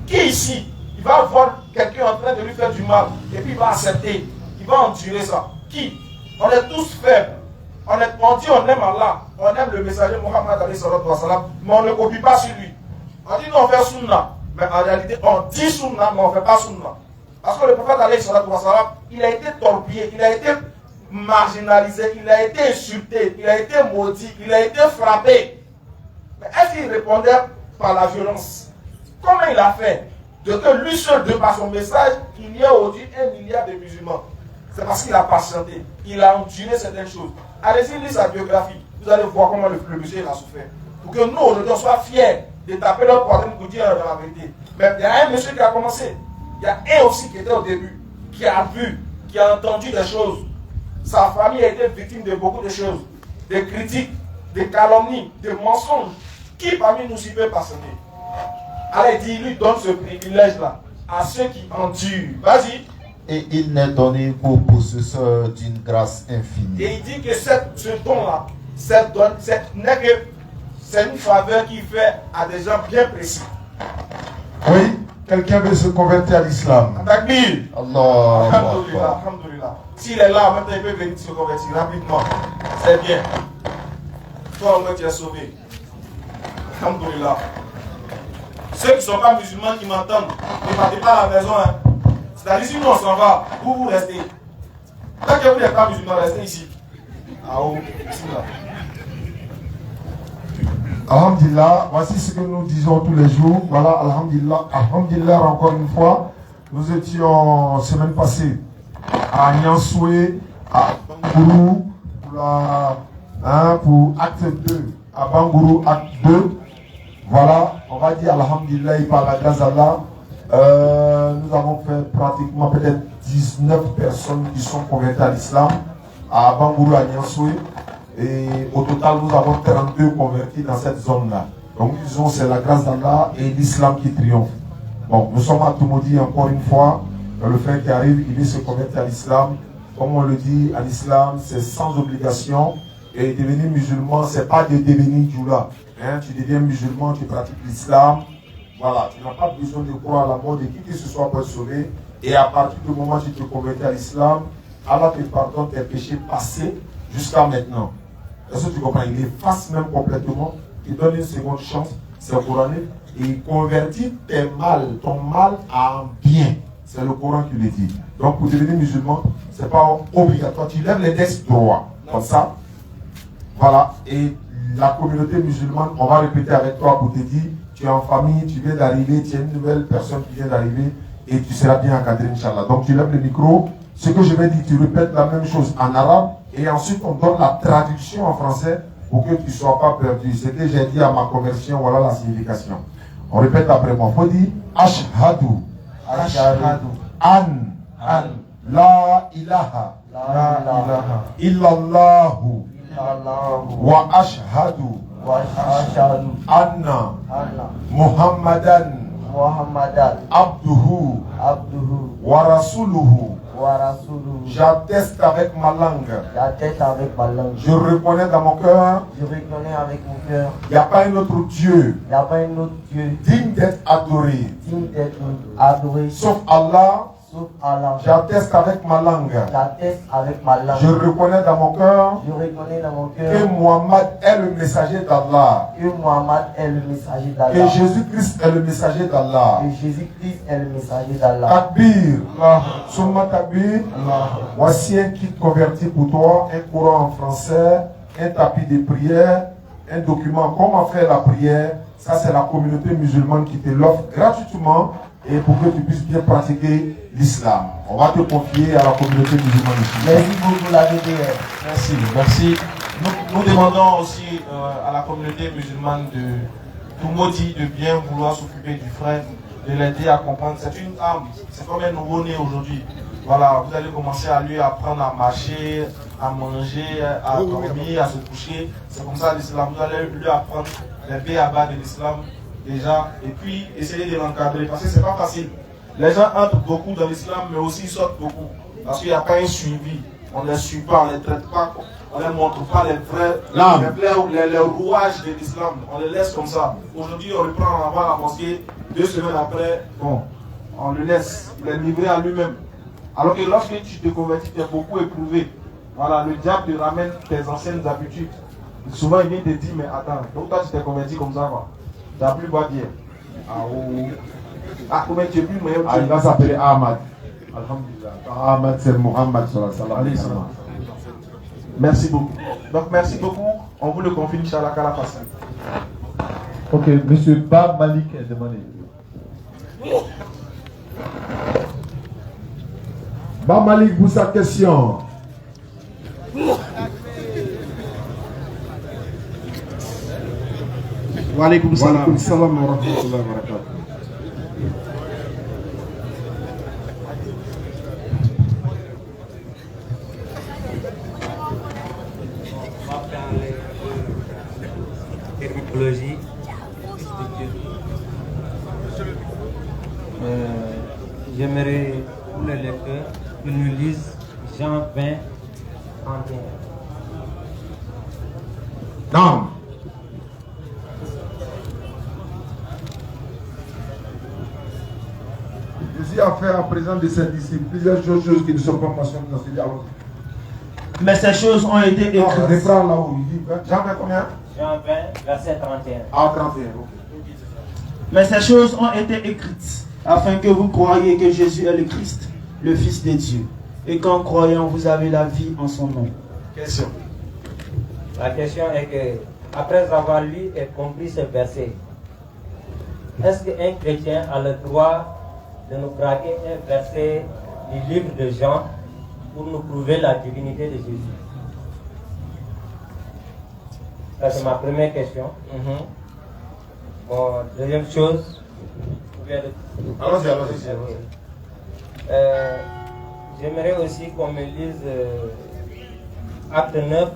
Qui ici, il va voir quelqu'un en train de lui faire du mal, et puis il va accepter, il va endurer ça? Qui? On est tous faibles. On dit on aime Allah, on aime le messager Mohammed, mais on ne copie pas sur lui. On dit nous on fait sunna, mais en réalité on dit sunna, mais on ne fait pas sunna. Parce que le prophète il a été torpillé, il a été marginalisé, il a été insulté, il a été maudit, il a été frappé. Mais est-ce qu'il répondait par la violence? Comment il a fait? De que lui seul, de par son message, il y a aujourd'hui 1 milliard de musulmans. C'est parce qu'il a patienté, il a enduré certaines choses. Allez-y, lisez sa biographie, vous allez voir comment le monsieur a souffert. Pour que nous, aujourd'hui, on soit fiers de taper leur poitrine pour dire la vérité. Mais il y a un monsieur qui a commencé, il y a un aussi qui était au début, qui a vu, qui a entendu des choses. Sa famille a été victime de beaucoup de choses, des critiques, des calomnies, des mensonges. Qui parmi nous s'y peut patienter? Allez, dit, il lui donne ce privilège-là à ceux qui endurent. Vas-y. Et il n'est donné qu'aux possesseurs d'une grâce infinie. Et il dit que ce don-là, c'est une faveur qu'il fait à des gens bien précis. Oui, quelqu'un veut se convertir à l'islam. Takbir. Allah. Alhamdulillah, alhamdulillah. S'il est là, maintenant il peut venir se convertir rapidement. C'est bien. Toi, au moins, tu es sauvé. Alhamdulillah. Ceux qui ne sont pas musulmans qui m'entendent, ne partez pas à la maison. Hein. C'est-à-dire, si nous on s'en va, vous restez. Tant que vous n'êtes pas musulmans, restez ici. Ah oh, ici là. Alhamdulillah, voici ce que nous disons tous les jours. Voilà, Alhamdulillah, Alhamdulillah, encore une fois. Nous étions semaine passée à Nyansoué, à Bangourou, pour acte 2. À Bangourou, acte 2. Voilà, on va dire Alhamdulillah, par la grâce d'Allah. Nous avons fait pratiquement peut-être 19 personnes qui sont converties à l'islam à Bangourou, à Nyansoué. Et au total, nous avons 32 convertis dans cette zone-là. Donc, disons, c'est la grâce d'Allah et l'islam qui triomphe. Bon, nous sommes à Toumoudi encore une fois. Le frère qui arrive, il veut se convertir à l'islam. Comme on le dit, à l'islam, c'est sans obligation. Et devenir musulman, c'est pas de devenir djoula. Hein, tu deviens musulman, tu pratiques l'islam. Voilà, tu n'as pas besoin de croire à la mort de qui que ce soit pour être sauvé. Et à partir du moment où tu te convertis à l'islam, Allah te pardonne tes péchés passés jusqu'à maintenant. Est-ce que tu comprends? Il efface même complètement, il donne une seconde chance, c'est le Coran, et il convertit ton mal en bien. C'est le Coran qui le dit. Donc pour devenir musulman, ce n'est pas obligatoire. Tu lèves les textes droits, comme ça. Voilà, et la communauté musulmane, on va répéter avec toi pour te dire, tu es en famille, tu viens d'arriver, tu es une nouvelle personne qui vient d'arriver, et tu seras bien encadré, Inch'Allah. Donc tu lèves le micro, ce que je vais dire, tu répètes la même chose en arabe, et ensuite on donne la traduction en français pour que tu ne sois pas perdu. Ce que j'ai dit à ma conversion, voilà la signification. On répète après moi. Il faut dire Ashhadu. Ashhadu. An. La ilaha. Illallahu. Wa ashhadu. Anna. Muhammadan. Abduhu. Wa rasuluhu. ورسوله. J'atteste avec ma langue. J'atteste avec ma langue. Je reconnais dans mon cœur. Je reconnais avec mon cœur. Il n'y a pas un autre Dieu. Il n'y a pas un autre Dieu digne d'être adoré. digne d'être adoré. Sauf Allah. Sauf Allah. J'atteste avec ma langue. J'atteste avec ma langue. Je reconnais dans mon cœur. Je reconnais dans mon cœur. Que Muhammad est le messager d'Allah. Que Muhammad est le messager d'Allah. Que Jésus-Christ est le messager d'Allah. Que Jésus-Christ est le messager d'Allah. Takbir. Summa takbir. Voici un kit converti pour toi, un Coran en français, un tapis de prière, un document comment faire la prière. Ça, c'est la communauté musulmane qui te l'offre gratuitement et pour que tu puisses bien pratiquer l'islam. On va te confier à la communauté musulmane ici. Merci beaucoup la DDR. Merci, merci. Nous demandons aussi à la communauté musulmane de tout maudit de bien vouloir s'occuper du frère, de l'aider à comprendre. C'est une âme, c'est comme un nouveau-né aujourd'hui. Voilà, vous allez commencer à lui apprendre à marcher, à manger, à dormir, à se coucher. C'est comme ça l'islam. Vous allez lui apprendre les b.a.-ba de l'islam déjà, et puis essayer de l'encadrer parce que c'est pas facile. Les gens entrent beaucoup dans l'islam, mais aussi sortent beaucoup parce qu'il n'y a pas un suivi. On ne les suit pas, on ne les traite pas, on ne les montre pas les vrais, les rouages de l'islam. On les laisse comme ça. Aujourd'hui, on le prend en avant à la mosquée. 2 semaines après, bon, on le laisse, il est livré à lui-même. Alors que lorsque tu te convertis, tu es beaucoup éprouvé. Voilà, le diable te ramène tes anciennes habitudes. Souvent, il vient te dire, mais attends, donc toi tu t'es converti comme ça, quoi. Tu n'as plus boire bien. Comment tu es plus meilleur? Il va s'appeler Ahmad. Alhamdulillah. Ahmad, c'est Mohammed sallallahu alayhi wa sallam. Merci beaucoup. Donc, merci beaucoup. On vous le confie, Inch'Allah, qu'à la face. Ok, monsieur Ba Malik est demandé. Ba Malik pour sa question. Wa alaykoum salam. Wa alaykoum salam wa rahmatullahi wa barakatuh. Terminologie. J'aimerais pour les lecteurs qu'ils nous lisent Jean 20, 31. Non. Jésus a fait à présent de ses disciples plusieurs choses qui ne sont pas mentionnées dans ce dialogue. Mais ces choses ont été écrites. Reprends là où il dit. Jean 20 combien? Jean 20, verset 31. Ah, 31, ok. Mais ces choses ont été écrites afin que vous croyiez que Jésus est le Christ, le Fils de Dieu, et qu'en croyant vous avez la vie en son nom. Question. La question est que, après avoir lu et compris ce verset, est-ce qu'un chrétien a le droit de nous braquer un verset du livre de Jean pour nous prouver la divinité de Jésus? Ça, c'est ma première question. Bon, deuxième chose. Allons-y. J'aimerais aussi qu'on me lise Acte 9.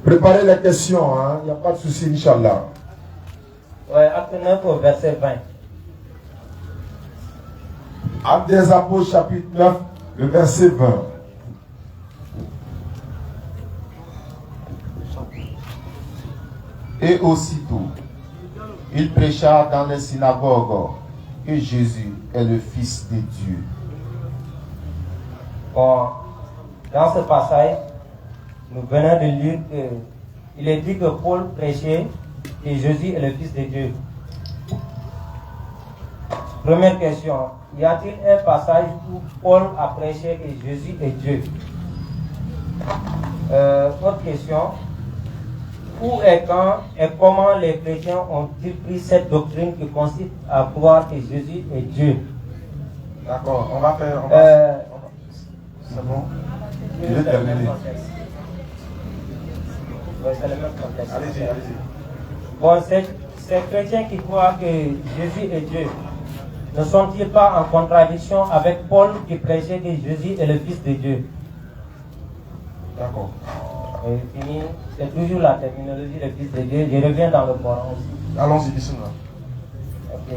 Préparez les questions, hein? Il n'y a pas de souci, Inch'Allah. Ouais, Acte 9 au verset 20. Acte des Apôtres, chapitre 9, le verset 20. Et aussitôt, il prêcha dans les synagogues que Jésus est le Fils de Dieu. Bon, dans ce passage, nous venons de lire qu'il est dit que Paul prêchait que Jésus est le Fils de Dieu. Première question, y a-t-il un passage où Paul a prêché que Jésus est Dieu? Autre question, où et quand et comment les chrétiens ont-ils pris cette doctrine qui consiste à croire que Jésus est Dieu? D'accord, on va faire... C'est bon? Il est terminé. C'est le même contexte. Allez-y. Bon, ces chrétiens qui croient que Jésus est Dieu, ne sont-ils pas en contradiction avec Paul qui prêchait que Jésus est le Fils de Dieu? D'accord. Fini, c'est toujours la terminologie le Fils de Dieu. Je reviens dans le Coran aussi. Allons-y, bismillah. Ok.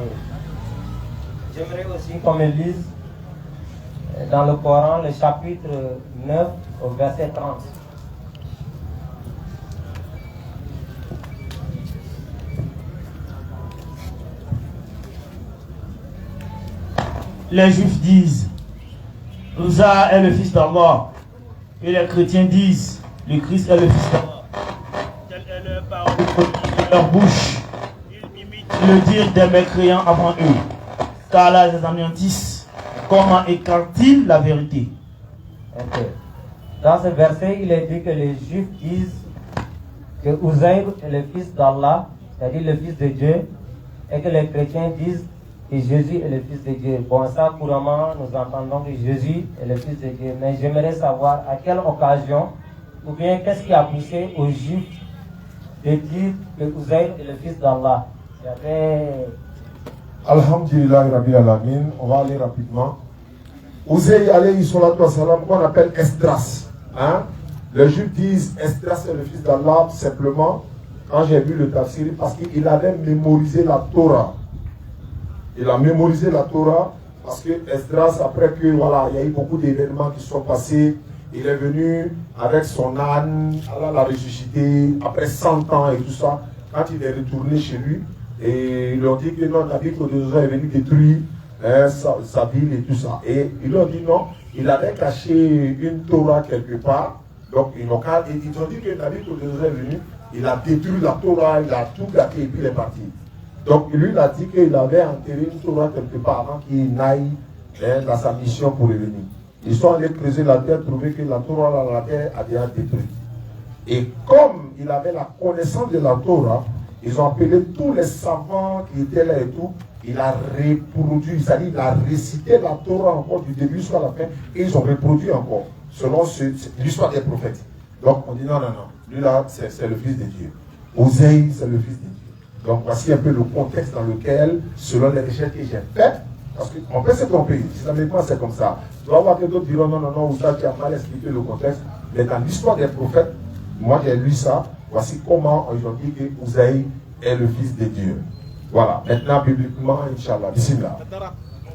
J'aimerais aussi qu'on me lise dans le Coran le chapitre 9 au verset 30. Les Juifs disent, Uzza est le fils d'Allah. Et les chrétiens disent, le Christ est le fils d'Allah. Telle est leur parole de leur bouche. Ils imitent le dire des mécréants avant eux. Car là, les anéantissent. Comment écartent-ils la vérité? Okay. Dans ce verset, il est dit que les Juifs disent que Uzzaïr est le fils d'Allah, c'est-à-dire le fils de Dieu, et que les chrétiens disent que Jésus est le fils de Dieu. Bon, ça, couramment, nous entendons que Jésus est le fils de Dieu. Mais j'aimerais savoir à quelle occasion, ou bien qu'est-ce qui a poussé aux Juifs de dire que Uzzaïr est le fils d'Allah. Il y avait... Alhamdulillah Rabbil Alamin, on va aller rapidement. Uzzaïr alayhi salatu wa salam, qu'on appelle Esdras. Hein? Les Juifs disent Esdras est le fils d'Allah, simplement, quand j'ai vu le tafsir, parce qu'il avait mémorisé la Torah. Il a mémorisé la Torah, parce que Esdras, après que, voilà, il y a eu beaucoup d'événements qui sont passés, il est venu avec son âne, Allah l'a ressuscité, après 100 ans et tout ça, quand il est retourné chez lui, et ils lui ont dit que non, Nabuchodonosor est venu détruire sa ville et tout ça. Et ils lui ont dit non, il avait caché une Torah quelque part. Donc ils ont dit que Nabuchodonosor est venu, il a détruit la Torah, il a tout gâté et puis il est parti. Donc lui il a dit qu'il avait enterré une Torah quelque part avant qu'il n'aille dans sa mission pour revenir. Ils sont allés creuser la terre, trouver que la Torah dans la terre a déjà détruit. Et comme il avait la connaissance de la Torah, ils ont appelé tous les savants qui étaient là et tout. Il a reproduit, c'est-à-dire il a récité la Torah encore du début jusqu'à la fin. Et ils ont reproduit encore, selon l'histoire des prophètes. Donc on dit non, non, non. Lui là, c'est le fils de Dieu. Uzzaïr, c'est le fils de Dieu. Donc voici un peu le contexte dans lequel, selon les recherches que j'ai faites, parce qu'on peut se tromper, islamiquement c'est comme ça. Tu vas voir que d'autres diront non, non, non, Uzzaïr qui a mal expliqué le contexte. Mais dans l'histoire des prophètes, moi j'ai lu ça. Voici comment ils ont dit que Uzzaïr est le fils de Dieu. Voilà. Maintenant, bibliquement, Inch'Allah. Bismillah.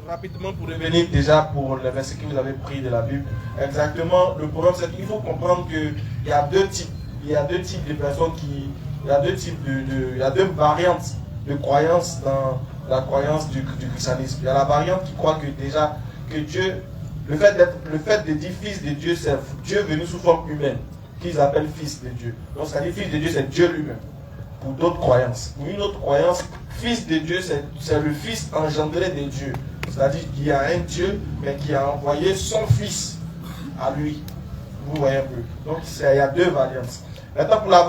Rapidement, pour revenir déjà pour les versets que vous avez pris de la Bible. Exactement, le problème, c'est qu'il faut comprendre qu'il y a deux types. Il y a deux types de personnes qui... Il y a deux types il y a deux variantes de croyances dans la croyance du christianisme. Il y a la variante qui croit que déjà, que Dieu... Le fait de dire fils de Dieu, c'est Dieu venu sous forme humaine, qu'ils appellent fils de Dieu. Donc, ça dit fils de Dieu, c'est Dieu lui-même. Pour d'autres croyances. Pour une autre croyance, fils de Dieu, c'est le fils engendré de Dieu. C'est-à-dire qu'il y a un Dieu, mais qui a envoyé son fils à lui. Vous voyez un peu. Donc, il y a deux variantes. Maintenant, pour la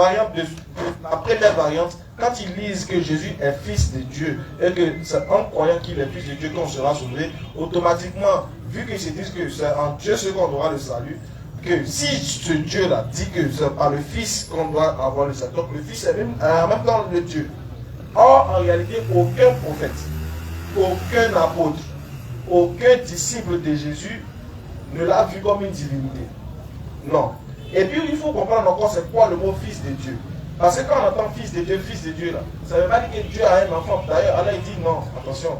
première variante, quand ils lisent que Jésus est fils de Dieu, et que c'est en croyant qu'il est fils de Dieu qu'on sera sauvé, automatiquement, vu qu'ils se disent que c'est en Dieu ce qu'on aura le salut, que si ce Dieu-là dit que c'est par le Fils qu'on doit avoir le salut, donc le Fils est même temps le Dieu. Or, en réalité, aucun prophète, aucun apôtre, aucun disciple de Jésus ne l'a vu comme une divinité. Non. Et puis, il faut comprendre encore c'est quoi le mot Fils de Dieu. Parce que quand on entend Fils de Dieu là, ça ne veut pas dire que Dieu a un enfant. D'ailleurs, Allah il dit non, attention.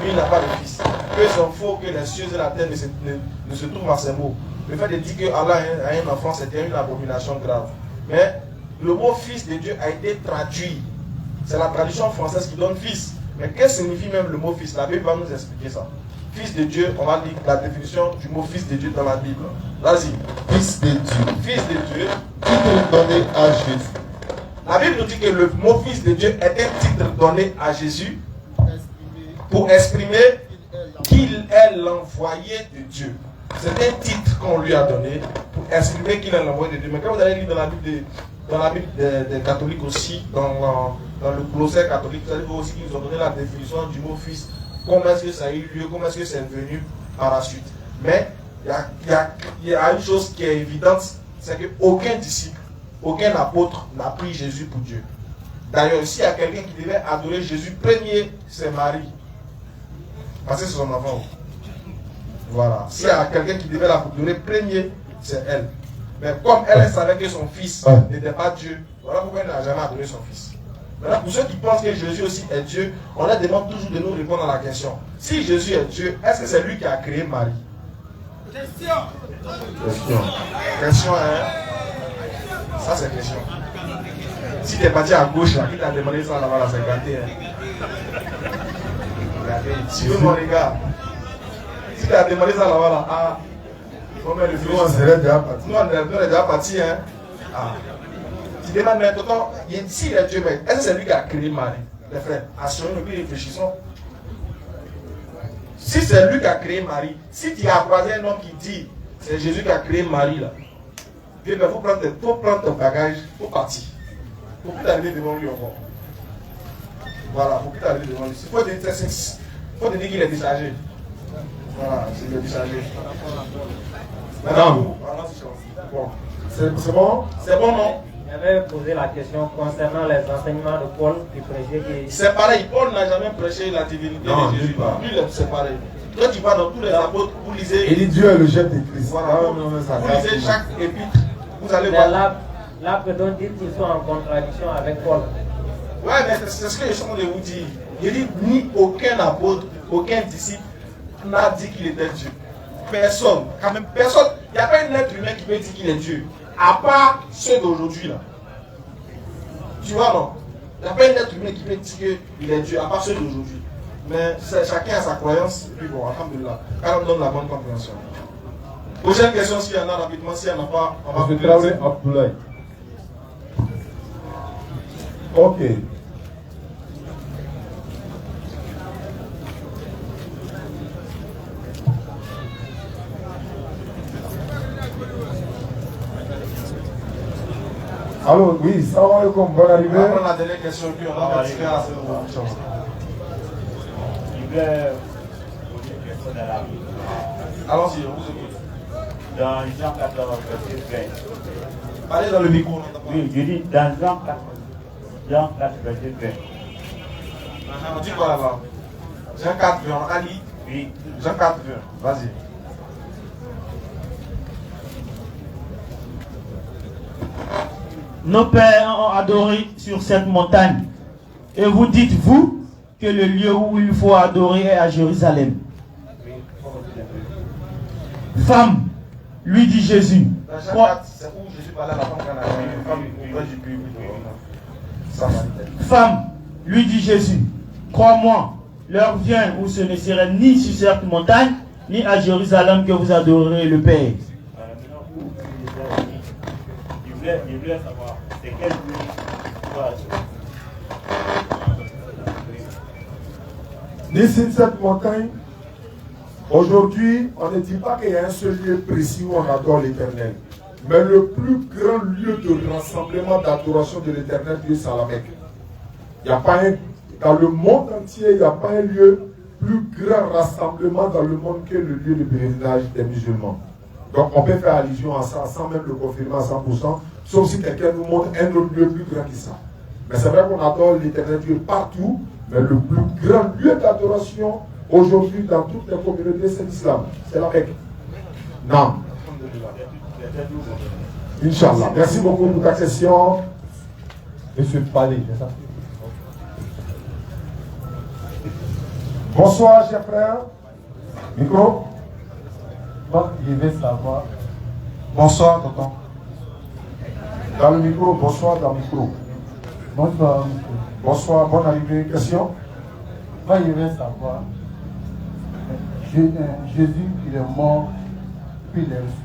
Lui, il n'a pas de fils. Que c'est faux que les cieux et la terre ne se trouvent à ses mots. Le fait de dire que Allah a un enfant, c'était une abomination grave. Mais le mot fils de Dieu a été traduit. C'est la traduction française qui donne fils. Mais qu'est-ce que signifie même le mot fils? La Bible va nous expliquer ça. Fils de Dieu, on va lire la définition du mot fils de Dieu dans la Bible. Vas-y. Fils de Dieu. Fils de Dieu. Titre donné à Jésus. La Bible nous dit que le mot fils de Dieu est un titre donné à Jésus pour exprimer qu'il est l'envoyé de Dieu. C'est un titre qu'on lui a donné pour exprimer qu'il est l'envoyé de Dieu. Mais quand vous allez lire dans la Bible des catholiques aussi, dans le glossaire catholique, vous allez voir aussi qu'ils ont donné la définition du mot fils. Comment est-ce que ça a eu lieu, comment est-ce que c'est venu par la suite. Mais il y a une chose qui est évidente, c'est qu'aucun disciple, aucun apôtre n'a pris Jésus pour Dieu. D'ailleurs, s'il y a quelqu'un qui devait adorer Jésus, premier, c'est Marie. Parce que c'est son enfant. Voilà. S'il y a quelqu'un qui devait l'adorer, premier, c'est elle. Mais comme elle savait que son fils n'était pas Dieu, voilà pourquoi elle n'a jamais adoré son fils. Maintenant, pour ceux qui pensent que Jésus aussi est Dieu, on leur demande toujours de nous répondre à la question. Si Jésus est Dieu, est-ce que c'est lui qui a créé Marie? Question. Question, hein? Ça, c'est question. Si tu es parti à gauche, là, qui t'a demandé ça là-bas, là, c'est gâté. Hein? Si mon regard, si tu as demandé ça là-bas, là, ah, nous, on serait déjà parti. Nous, on est déjà parti, hein? Ah. Tu demandes maintenant, si il est Dieu, est-ce que c'est lui qui a créé Marie? Les frères, assurons-nous, puis réfléchissons. Si c'est lui qui a créé Marie, si tu as croisé un homme qui dit c'est Jésus qui a créé Marie, là, il faut prendre ton bagage, il faut partir. Il faut plus t'arriver devant lui encore. Voilà, il faut plus t'arriver devant lui. Il faut te dire qu'il est déchargé. Voilà, c'est le déchargé. Madame, c'est bon? C'est bon, non? J'avais posé la question concernant les enseignements de Paul qui prêchait que... C'est pareil, Paul n'a jamais prêché la divinité de Jésus. Lui, c'est pareil. Toi, tu vas dans tous les apôtres, vous lisez... Il dit Dieu est le chef de Christ. Voilà, vous lisez chaque épître, vous allez voir... Là, peut-on dire qu'ils sont en contradiction avec Paul? Ouais, mais c'est ce que je suis en train de vous dire. Il dit, ni aucun apôtre, aucun disciple n'a dit qu'il était Dieu. Personne, quand même personne. Il n'y a pas un être humain qui peut dire qu'il est Dieu. À part ceux d'aujourd'hui là. Tu vois non? Il n'y a pas un être humain qui peut dire qu'il est Dieu, à part ceux d'aujourd'hui. Mais chacun a sa croyance, et puis bon, alhamdulillah. Quand on donne la bonne compréhension. Prochaine question, s'il y en a rapidement, s'il n'y en a pas, on va Traoré Abdoulaye. Ok. Alors, oui, salam alaikum, bonne arrivée. On va prendre la dernière question, puis on va participer à cette question. Je voulais poser une question dans la Bible. Allons-y, on vous écoute. Dans Jean 14, verset 20. Allez dans le micro. Oui, je dis dans Jean 4, verset 20. On dit quoi là-bas? Jean 4, on a dit. Oui. Jean 4, vas-y. Nos pères ont adoré sur cette montagne. Et vous dites, vous, que le lieu où il faut adorer est à Jérusalem. Femme, lui dit Jésus. Dans Jean 4, c'est où Jésus parlait à la femme canadienne. Femme, lui dit Jésus, crois-moi, l'heure vient où ce ne serait ni sur cette montagne, ni à Jérusalem que vous adorerez le Père. Je voulais savoir, c'est quel lieu? D'ici cette montagne, aujourd'hui, on ne dit pas qu'il y a un seul lieu précis où on adore l'Éternel. Mais le plus grand lieu de rassemblement, d'adoration de l'Éternel, Dieu, c'est à la Mecque. Il n'y a pas dans le monde entier, il n'y a pas un lieu plus grand rassemblement dans le monde que le lieu de pèlerinage des musulmans. Donc on peut faire allusion à ça sans même le confirmer à 100%, sauf si quelqu'un nous montre un autre lieu plus grand que ça. Mais c'est vrai qu'on adore l'Éternel Dieu partout, mais le plus grand lieu d'adoration aujourd'hui dans toutes les communautés, c'est l'islam. C'est la Mecque. Non. Inch'Allah. Merci beaucoup pour ta question. Monsieur Palais, c'est ça? Bonsoir, chers frères. Micro. Moi, je vais savoir. Bonsoir, tonton. Dans le micro, bonsoir dans le micro. Bonsoir, monsieur. Bonsoir, bonne arrivée. Question? Moi, je vais savoir. Jésus, il est mort, puis il est ressuscité.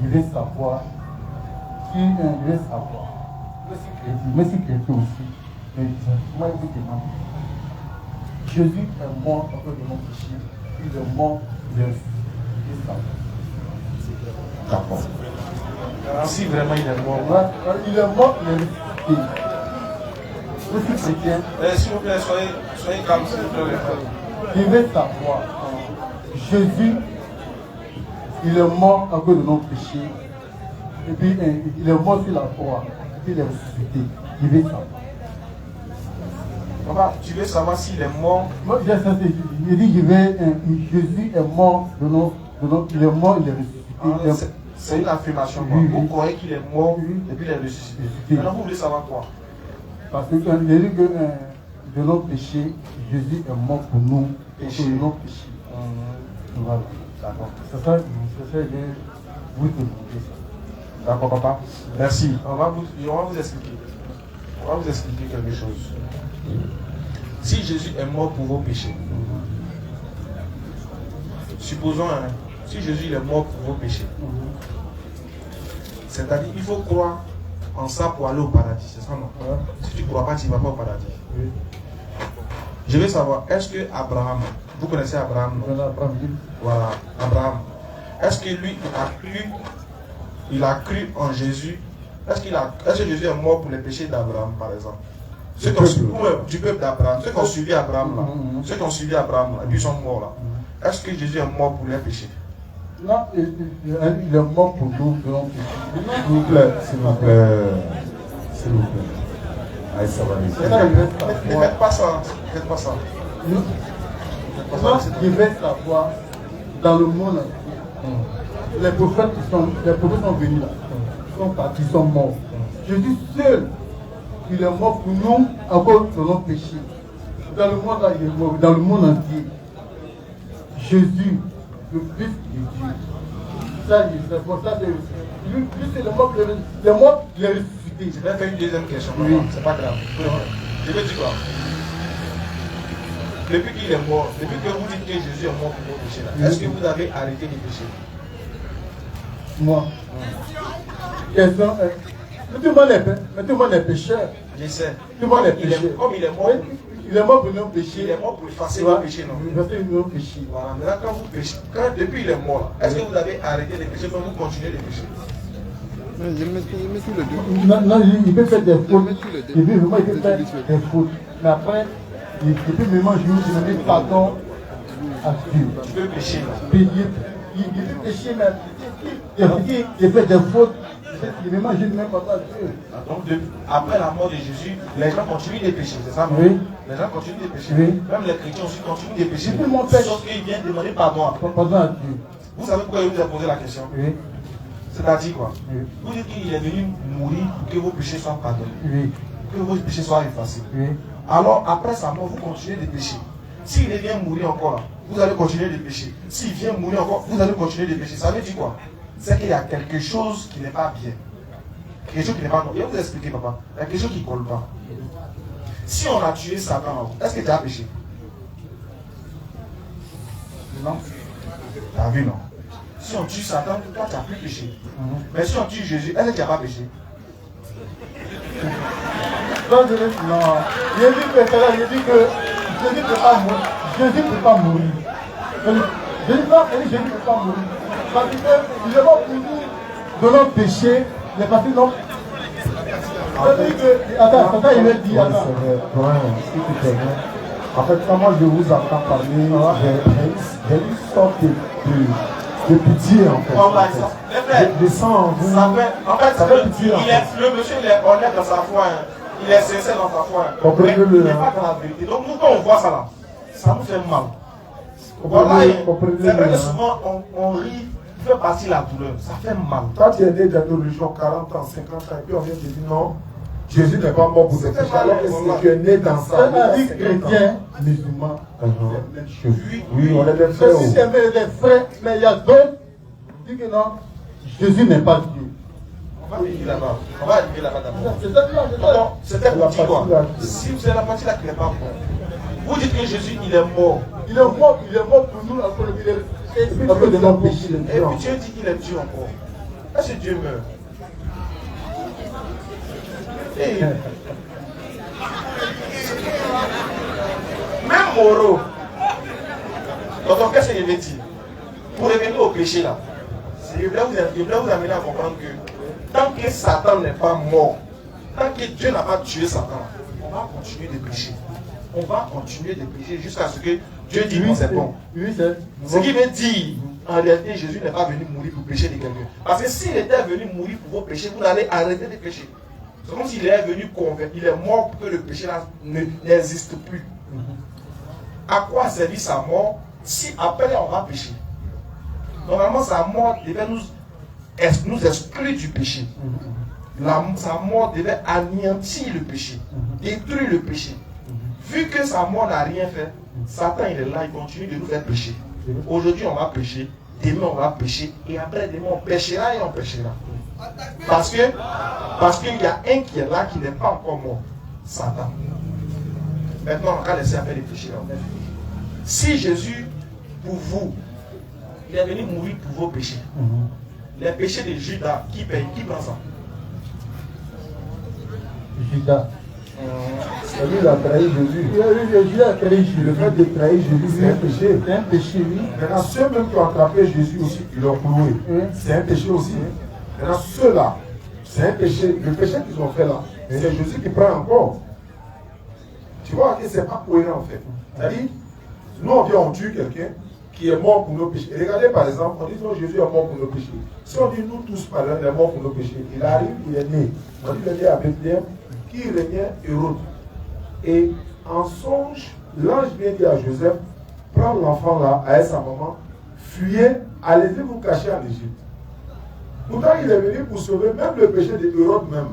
Je vais savoir. Je vais savoir. Moi, si chrétien aussi. Mais moi, je vous demande. Jésus est mort à cause de mon péché. Il est mort, il est ressuscité. D'accord. Si vraiment il est mort. Il est mort, il est ressuscité. Je suis chrétien. S'il vous plaît, soyez calme, s'il vous plaît. Je vais savoir. Jésus, il est mort à cause de nos péchés. Et puis, il est mort sur la croix. Et puis, il est ressuscité. Je vais savoir. Papa, tu veux savoir s'il est mort? Moi, je dis, Jésus est mort il est mort, il est ressuscité. C'est une affirmation. Vous croyez qu'il est mort et puis il est ressuscité. Maintenant, vous voulez savoir quoi? Parce que quand il dit que de nos péchés, Jésus est mort pour nous, pour nos péchés. Voilà, d'accord. C'est ça, je vous demander ça. D'accord, papa. Merci. On va vous expliquer. On va vous expliquer quelque chose. Si Jésus est mort pour vos péchés, supposons, si Jésus est mort pour vos péchés, c'est-à-dire il faut croire en ça pour aller au paradis, c'est ça non? Si tu ne crois pas, tu ne vas pas au paradis. Oui. Je veux savoir, est-ce que Abraham, vous connaissez Abraham, non? Voilà, Abraham. Est-ce que lui, il a cru en Jésus? Est-ce que Jésus est mort pour les péchés d'Abraham, par exemple? Du peuple d'Abraham, ceux qui ont suivi Abraham là, ceux qui ont suivi Abraham là, et puis ils sont morts là. Est-ce que Jésus est mort pour les péchés? Non, il est mort pour nous, pour nos péchés. S'il vous plaît, s'il vous plaît. S'il vous plaît. Allez, ça va aller. Ne faites pas ça, ne faites pas ça. Je vais savoir, dans le monde entier, les prophètes sont venus là, ils sont partis, ils sont morts. Jésus seul, il est mort pour nous à cause de nos péchés. Dans le monde là, il est mort, dans le monde entier. Jésus, le Fils de Dieu. Ça, c'est pour ça que lui, c'est le mort, il est ressuscité. Je vais faire une deuxième question. Oui. C'est pas grave. Je vais dire quoi? Depuis qu'il est mort, depuis que vous dites que Jésus est mort pour vos péchés, est-ce que vous avez arrêté les péchés? Moi. Question. Tout le monde est pécheur. Je sais. Tout le monde est pécheur. Comme il est mort. Il est mort pour nos péchés. Il est mort pour effacer nos péchés, non? Il effacer nos péchés. Voilà. Maintenant, quand vous péchez, depuis il est mort, est-ce que vous avez arrêté les péchés, mais vous continuez les péchés? Non, il peut faire des fautes. Il peut vraiment faire des fautes. Mais après, il peut me manger, je me dis pardon à Dieu. Tu peux pécher, non? Il peut pécher, mais il fait des fautes. Il me mange même pas à Dieu. Donc, après la mort de Jésus, les gens continuent de pécher, c'est ça? Oui. Les gens continuent de pécher. Oui. Même les chrétiens aussi continuent de pécher. Tout le monde pêche. Sauf qu'ils viennent demander pardon. Pardon à Dieu. Vous savez pourquoi il vous a posé la question? Oui. C'est-à-dire quoi? Oui. Vous dites qu'il est venu mourir pour que vos péchés soient pardonnés. Oui. Que vos péchés soient effacés. Oui. Alors, après sa mort, vous continuez de pécher. S'il vient mourir encore là, vous allez continuer de pécher. S'il vient mourir encore, vous allez continuer de pécher. Ça veut dire quoi? C'est qu'il y a quelque chose qui n'est pas bien. Quelque chose qui n'est pas bon. Je vais vous expliquer, papa. Il y a quelque chose qui ne colle pas. Si on a tué Satan, est-ce que tu as péché? Non. Tu as vu, non? Si on tue Satan, toi, tu n'as plus péché. Mais si on tue Jésus, est-ce que tu n'as pas péché? Non. Je dis que Jésus ne peut pas mourir. Jésus ne peut pas mourir. Jésus ne peut pas mourir. Parce qu'il est mort pour nous de nos péchés. Il est parti non. Attends, il me dit. C'est vrai, si tu permets. En fait, quand moi je vous entends parler, j'ai une sorte de pitié en fait. Je sens en vous. En fait, le monsieur il est honnête dans sa foi. Il est sincère dans sa foi. Comprenez-le. Il n'est pas dans la vérité. Donc nous, quand on voit ça là, ça nous fait mal. Voilà, c'est vrai que souvent on rit. Fait partie de la douleur, ça fait mal. Quand tu es né dans une religion 40 ans, 50 ans, et puis on vient te dire non, Jésus n'est pas mort pour ses péchés. Alors que si tu es né dans ça, c'est-à-dire chrétien, musulman, oui, on est des frères. Si tu es des frères, mais il y a d'autres qui disent que non, Jésus n'est pas Dieu. On va arriver là-bas. On va arriver là-bas d'abord. C'était pour dire quoi? Si vous êtes la partie là qui n'est pas bonne, vous dites que Jésus il est mort. Il est mort pour nous, encore il est. Et puis Dieu dit qu'il est Dieu encore. Est-ce que Dieu meurt? Hey. Même Moreau. Donc qu'est-ce que je vais dire? Pour revenir au péché là, je voulais vous amener à comprendre que tant que Satan n'est pas mort, tant que Dieu n'a pas tué Satan, on va continuer de pécher. On va continuer de pécher jusqu'à ce que Dieu dit que c'est bon. Ce qui veut dire, en réalité, Jésus n'est pas venu mourir pour pécher de quelqu'un. Parce que s'il était venu mourir pour vos péchés, vous allez arrêter de pécher. C'est comme s'il est venu convaincre. Il est mort pour que le péché là n'existe plus. À quoi servit sa mort si après on va pécher? Normalement, sa mort devait nous exclure du péché. sa mort devait anéantir le péché, détruire le péché. Vu que sa mort n'a rien fait, Satan il est là, il continue de nous faire pécher. Aujourd'hui on va pécher, demain on va pécher, et après demain on péchera et on péchera. Parce qu'il y a un qui est là qui n'est pas encore mort, Satan. Maintenant on va laisser faire les péchés là. Si Jésus, pour vous, il est venu mourir pour vos péchés, les péchés de Judas, qui paye, qui prend ça? Judas. Lui, il a trahi Jésus. Judas a trahi Jésus. Le fait de trahir Jésus, c'est un péché. C'est un péché, oui. Maintenant, ceux même qui ont attrapé Jésus aussi, ils l'ont cloué. C'est un péché aussi. Maintenant, ceux-là, c'est un péché. Le péché qu'ils ont fait là, c'est Jésus qui prend encore. Tu vois que c'est pas cohérent en fait. C'est-à-dire, nous on vient, on tue quelqu'un qui est mort pour nos péchés. Et regardez par exemple, on dit non, Jésus est mort pour nos péchés. Si on dit nous tous par exemple, il est mort pour nos péchés, il arrive, il est né. On dit il est né à Bethléem, qui régnait Hérode. Et en songe, l'ange vient dire à Joseph, prends l'enfant là, avec sa maman, fuyez, allez-y vous cacher en Égypte. Pourtant, il est venu pour sauver même le péché de Hérode même.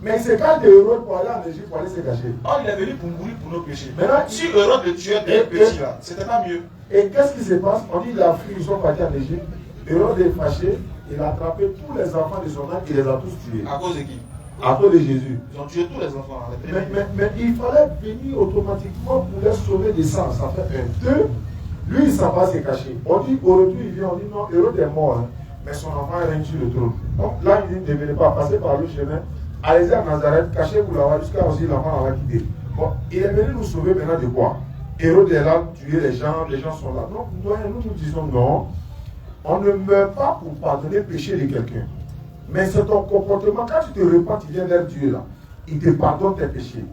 Mais il s'écarte de Hérode pour aller en Égypte, pour aller se cacher. Oh, il est venu pour mourir pour nos péchés. Maintenant, si Hérode le tuait des petits là, c'était pas mieux. Et qu'est-ce qui se passe? On dit il a fui, ils sont partis en Égypte. Hérode est fâché, il a attrapé tous les enfants de son âge, il les a tous tués. À cause de qui? À cause de Jésus. Ils ont tué tous les enfants. Mais il fallait venir automatiquement pour les sauver de ça. Ça fait un. Deux, lui il s'en va se cacher. On dit au retour, il vient, on dit non, Hérode est mort, hein, mais son enfant est régné sur le trône. Donc là, il dit ne venez pas passer par le chemin. Allez-y à Nazareth, cachez-vous là-bas jusqu'à aussi l'enfant va quitter. Bon, il est venu nous sauver maintenant de quoi? Hérode est là, tuer les gens sont là. Donc nous disons non, on ne meurt pas pour pardonner le péché de quelqu'un. Mais c'est ton comportement, quand tu te repens, tu viens vers Dieu là, il te pardonne tes péchés.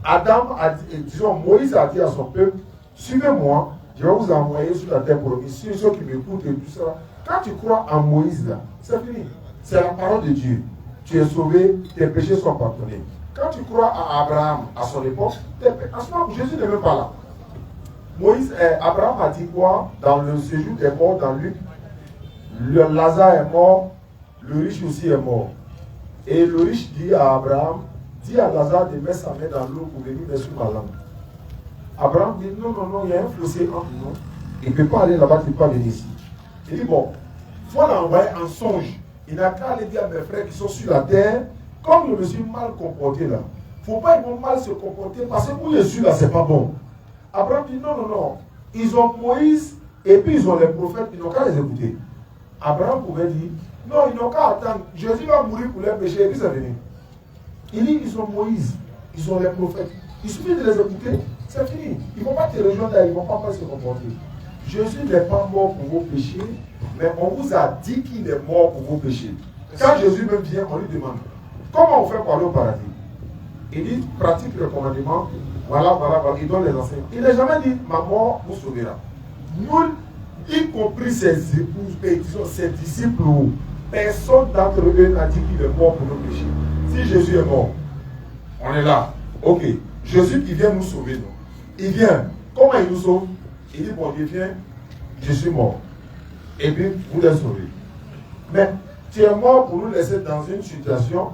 Adam a dit, disons, Moïse a dit à son peuple, suivez-moi, je vais vous envoyer sur la terre promise. Ceux qui m'écoutent et tout ça, quand tu crois en Moïse là, c'est fini. C'est la parole de Dieu. Tu es sauvé, tes péchés sont pardonnés. Quand tu crois à Abraham, à son époque, en ce moment, Jésus n'est même pas là. Abraham a dit quoi dans le séjour des morts dans Luc? Lazare est mort, le riche aussi est mort. Et le riche dit à Abraham, dit à Lazare de mettre sa main dans l'eau pour venir mettre sur ma langue. Abraham dit non, il y a un fossé entre nous. Il ne peut pas aller là-bas, il ne peut pas venir ici. Il dit bon, il faut l'envoyer en songe. Il n'a qu'à aller dire à mes frères qui sont sur la terre, comme je me suis mal comporté là. Il ne faut pas mal se comporter parce que où je suis là, c'est pas bon. Abraham dit non. Ils ont Moïse et puis ils ont les prophètes, ils n'ont qu'à les écouter. Abraham pouvait dire non, ils n'ont qu'à attendre. Jésus va mourir pour leurs péchés et puis c'est venu. Il dit ils ont Moïse, ils ont les prophètes. Il suffit de les écouter, c'est fini. Ils ne vont pas te rejoindre là, ils ne vont pas se comporter. Jésus n'est pas mort pour vos péchés, mais on vous a dit qu'il est mort pour vos péchés. Quand Jésus même vient, on lui demande comment on fait pour aller au paradis? Il dit pratique le commandement, voilà, il donne les enseignements. Il n'a jamais dit ma mort vous sauvera. Nous, y compris ses épouses et ses disciples, personne d'entre eux n'a dit qu'il est mort pour nos péchés. Si Jésus est mort, on est là. Ok, Jésus qui vient nous sauver, non? Il vient. Comment il nous sauve? Il dit bon Dieu viens, je suis mort. Et puis vous les sauvez. Mais tu es mort pour nous laisser dans une situation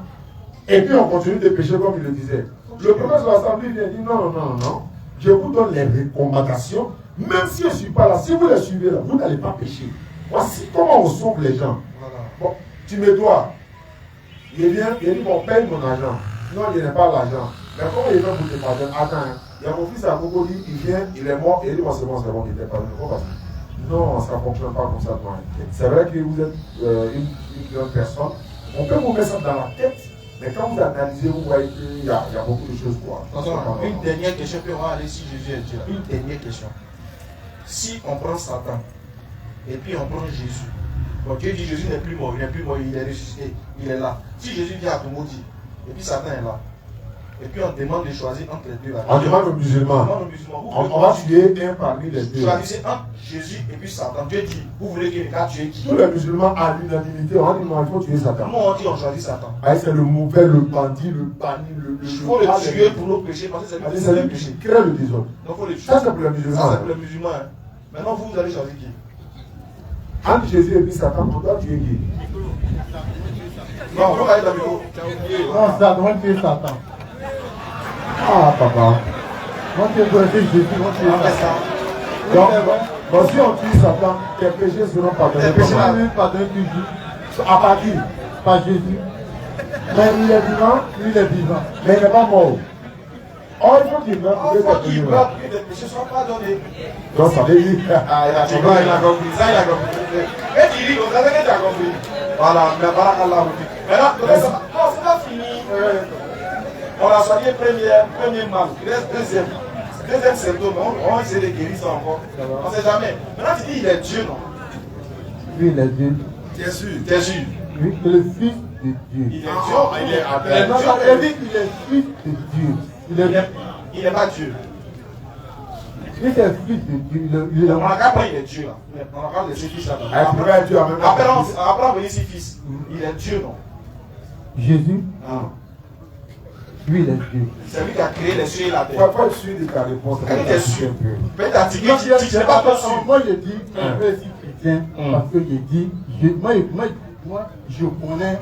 et puis on continue de pécher comme il le disait. Le prophète de l'Assemblée vient dire non. Je vous donne les recommandations. Même si je ne suis pas là, si vous les suivez là, vous n'allez pas pécher. Voici comment on sauve les gens. Bon, tu me dois. Il vient, il dit bon, paye mon argent. Non, il n'est pas l'argent. Mais comment il vient pour te pardonner? Attends, il y a mon fils à Gogo dit, il vient, il est mort, et il dit bon, c'est bon, il était pardonné. Non, ça ne fonctionne pas comme ça. C'est vrai que vous êtes une grande personne. On peut vous mettre ça dans la tête, mais quand vous analysez, vous voyez qu'il y a beaucoup de choses. Une dernière question, puis on va aller si Jésus est Dieu. Une dernière question. Si on prend Satan, et puis on prend Jésus, bon, Dieu dit Jésus n'est plus mort, il est ressuscité, il est là. Si Jésus vient à ton maudit, et puis Satan est là, et puis on demande de choisir entre les deux. On demande aux musulmans. On va tuer un parmi les deux. Choisissez entre Jésus et puis Satan. Dieu dit, vous voulez qu'il va tuer qui? Tous les musulmans à l'unanimité, on dit non, il faut tuer Satan. Nous on dit on choisit Satan. C'est le mauvais, le bandit, le banni, il faut le tuer pour nos péchés parce que c'est le péché. Crée le désordre. Donc il faut le tuer. Ça c'est pour les musulmans. Ça c'est pour les musulmans. Maintenant vous allez choisir qui? Entre Jésus et puis Satan, on doit tuer qui? Non, on va aller dans le micro. Non, ça, mon Dieu, Satan. Ah, papa. Mon Dieu, Jésus, mon Dieu, Satan. Donc, bon, si on tue Satan, tes péchés seront pardonnés. Les péchés seront pardonnés toujours. À partir, par Jésus. Mais il est vivant, lui il est vivant. Mais il n'est pas mort. Oh, il faut qu'il meure pour que tes péchés Il meurent. meurt, puis les péchés sont pardonnés. Donc, ça veut dire. Il a compris, ça il a compris. Et tu dis, comme ça, c'est que tu as compris. Voilà, mais barakallah. Maintenant, c'est pas fini. On a soigné premier mal, il reste deuxième symptôme, on va essayer de guérir ça encore. On ne sait jamais. Maintenant tu dis il est Dieu, non? Lui il est Dieu. T'es sûr? T'es sûr? Lui c'est le Fils de Dieu. Il est Dieu, il est Dieu. Non, il dit qu'il est Fils de Dieu. Il n'est pas Dieu. Lui c'est le Fils de Dieu. On a qu'à prendre il est Dieu là. On a qu'à laisser fils là. Après, on venir ici fils. Il est Dieu, non? Jésus? Non. Lui il est Dieu. C'est lui qui a créé les cieux et la terre. Pourquoi je suis de ta réponse? Quand il est sûr. Peut-être tu sais pas trop sûr. Moi je dis, on peut être chrétien parce que je dis, moi je connais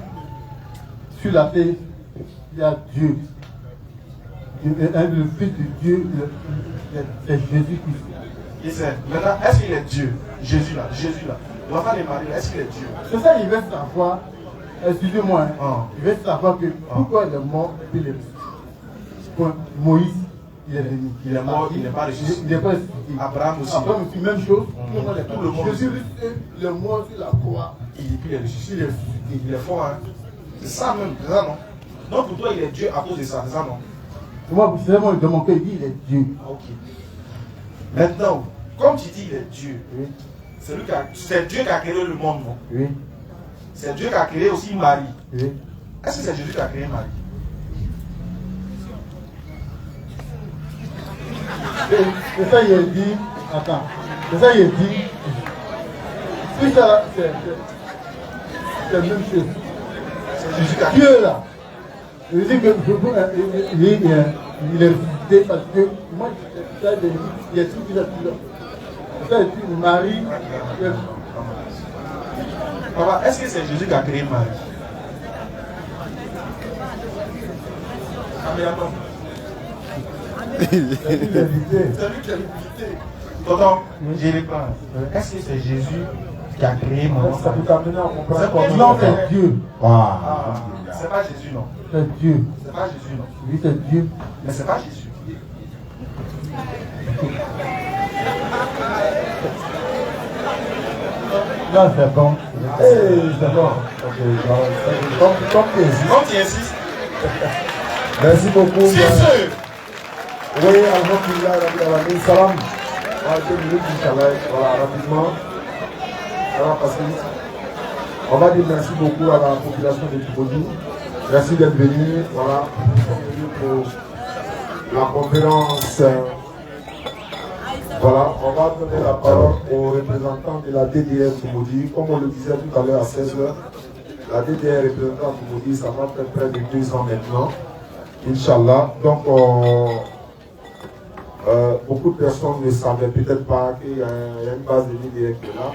sur la terre, il y a Dieu. Le Fils de Dieu, c'est Jésus-Christ. Il sait. Maintenant, est-ce qu'il est Dieu? Jésus là. L'enfant de Marie, est-ce qu'il est Dieu? C'est ça, il veut savoir, excusez-moi, il veut savoir que pourquoi il est mort et il est Moïse, il est venu. Il est mort, il n'est pas ressuscité. Il n'est pas ressuscité. Abraham aussi. Abraham aussi, même chose. Tout le monde. Jésus, il est mort sur la croix. Il est ressuscité. Il est fort, hein. C'est ça même, c'est ça non? Donc pour toi, il est Dieu à cause de ça, c'est ça non? Moi, c'est vraiment de mon cœur, il dit il est Dieu. Ok. Maintenant, comme tu dis il est Dieu, Oui. C'est Dieu qui a créé le monde, non? Oui. C'est Dieu qui a créé aussi Marie. Oui. Est-ce que c'est Jésus qui a créé Marie? C'est ça, il a dit. Attends. C'est ça, il a dit. Tout ça, c'est la même chose. C'est Jésus qui a créé. Dieu là. Il dit que il est ressuscité parce que moi, il y a tout qui l'a tué. C'est ça, et puis Marie. Papa, est-ce que c'est Jésus qui a créé Marie? Ah mais attends. C'est lui qui a visité. Tonton, je réponds. Est-ce que c'est Jésus qui a créé Marie? Ça peut t'amener à comprendre comment Non, c'est Dieu. Ah, c'est pas Jésus, non? C'est Dieu. C'est pas Jésus, non? Oui, c'est Dieu. Mais c'est pas Jésus. Là, c'est bon. C'est bon. Comme Quand tu insistes, merci beaucoup. c'est sûr. Oui, alhamdulillah, salam. 2 minutes, Inch'Allah. Voilà, rapidement. Voilà, parce que on va dire merci beaucoup à la population de Djibouti. Merci d'être venu. Voilà, pour la conférence. Voilà, on va donner la parole aux représentants de la DDR Djibouti. Comme on le disait tout à l'heure à 16h, la DDR représentante Djibouti, ça va faire près de 2 ans maintenant. Inch'Allah. Donc, beaucoup de personnes ne savaient peut-être pas qu'il y a une base de DDR qui est là.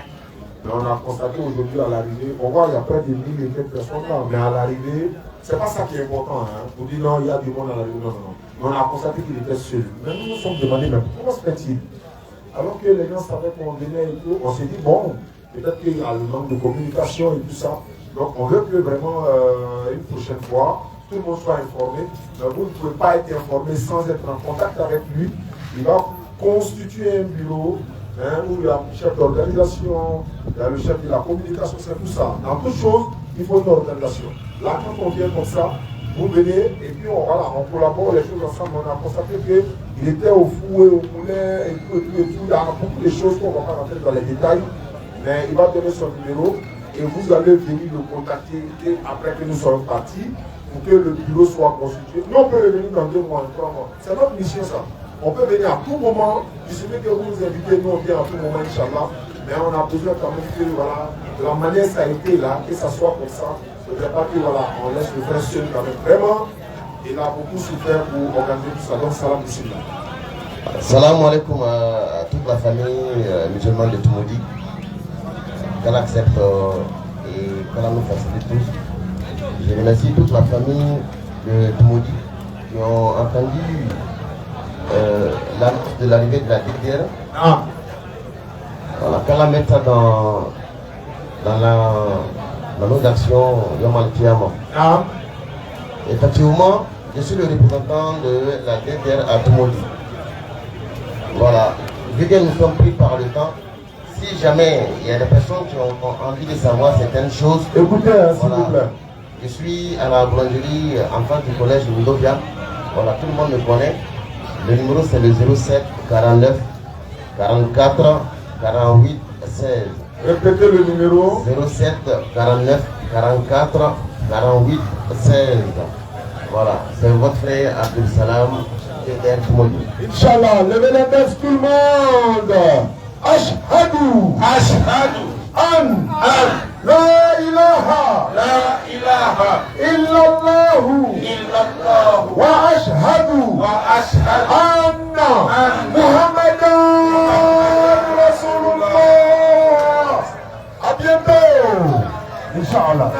Mais on a constaté aujourd'hui à l'arrivée, on voit qu'il y a près de 1000 et quelques personnes là. Mais à l'arrivée, c'est pas ça qui est important. Hein. On dit non, il y a du monde à l'arrivée. Non, non, non. Mais on a constaté qu'il était seul. Mais nous nous sommes demandé, mais comment se fait-il? Alors que les gens savaient qu'on venait et tout, on s'est dit, bon, peut-être qu'il y a le manque de communication et tout ça. Donc on veut que vraiment, une prochaine fois, tout le monde soit informé. Mais vous ne pouvez pas être informé sans être en contact avec lui. Il va constituer un bureau hein, où il y a le chef d'organisation, il y a le chef de la communication, c'est tout ça. Dans toute chose, il faut une organisation. Là, quand on vient comme ça, vous venez et puis on collabore les choses ensemble. On a constaté qu'il était au fouet, au poulet et tout. Il y a beaucoup de choses qu'on ne va pas rentrer dans les détails. Mais il va donner son numéro et vous allez venir le contacter après que nous soyons partis pour que le bureau soit constitué. Nous, on peut revenir dans 2 mois, 3 mois. C'est notre mission, ça. On peut venir à tout moment. Il suffit que vous nous invitez, nous on vient à tout moment, Inch'Allah. Mais on a besoin quand même que, voilà, de la manière ça a été là, que ça soit comme ça. Je ne veux pas que, voilà, on laisse le frère seul quand même. Vraiment, il a beaucoup souffert pour organiser tout ça. Donc, salam ici. Salam alaikum à toute la famille musulmane de Djibouti. Qu'Allah accepte et qu'Allah nous facilite tous. Je remercie toute la famille de Toumoudi qui ont entendu l'annonce de l'arrivée de la DDR. Voilà, quand la mettre dans nos actions, Yamal Kiyama. Effectivement, je suis le représentant de la DDR à Toumoudi. Voilà, vu que nous sommes pris par le temps, si jamais il y a des personnes qui ont envie de savoir certaines choses, écoutez, s'il vous plaît. Je suis à la boulangerie en face du collège Mindovia. Voilà, tout le monde me connaît. Le numéro c'est le 07 49 44 48 16. Répétez le numéro. 07 49 44 48 16. Voilà, c'est votre frère Abdul Salam DDR Toumoudi. Inch'Allah, levez les mains tout le monde. Ashhadu. Ashhadu. An. La ilaha. Illallahu. Wa ashhadu. Anna. Muhammadan Rasulullah. À bientôt. Inch'Allah.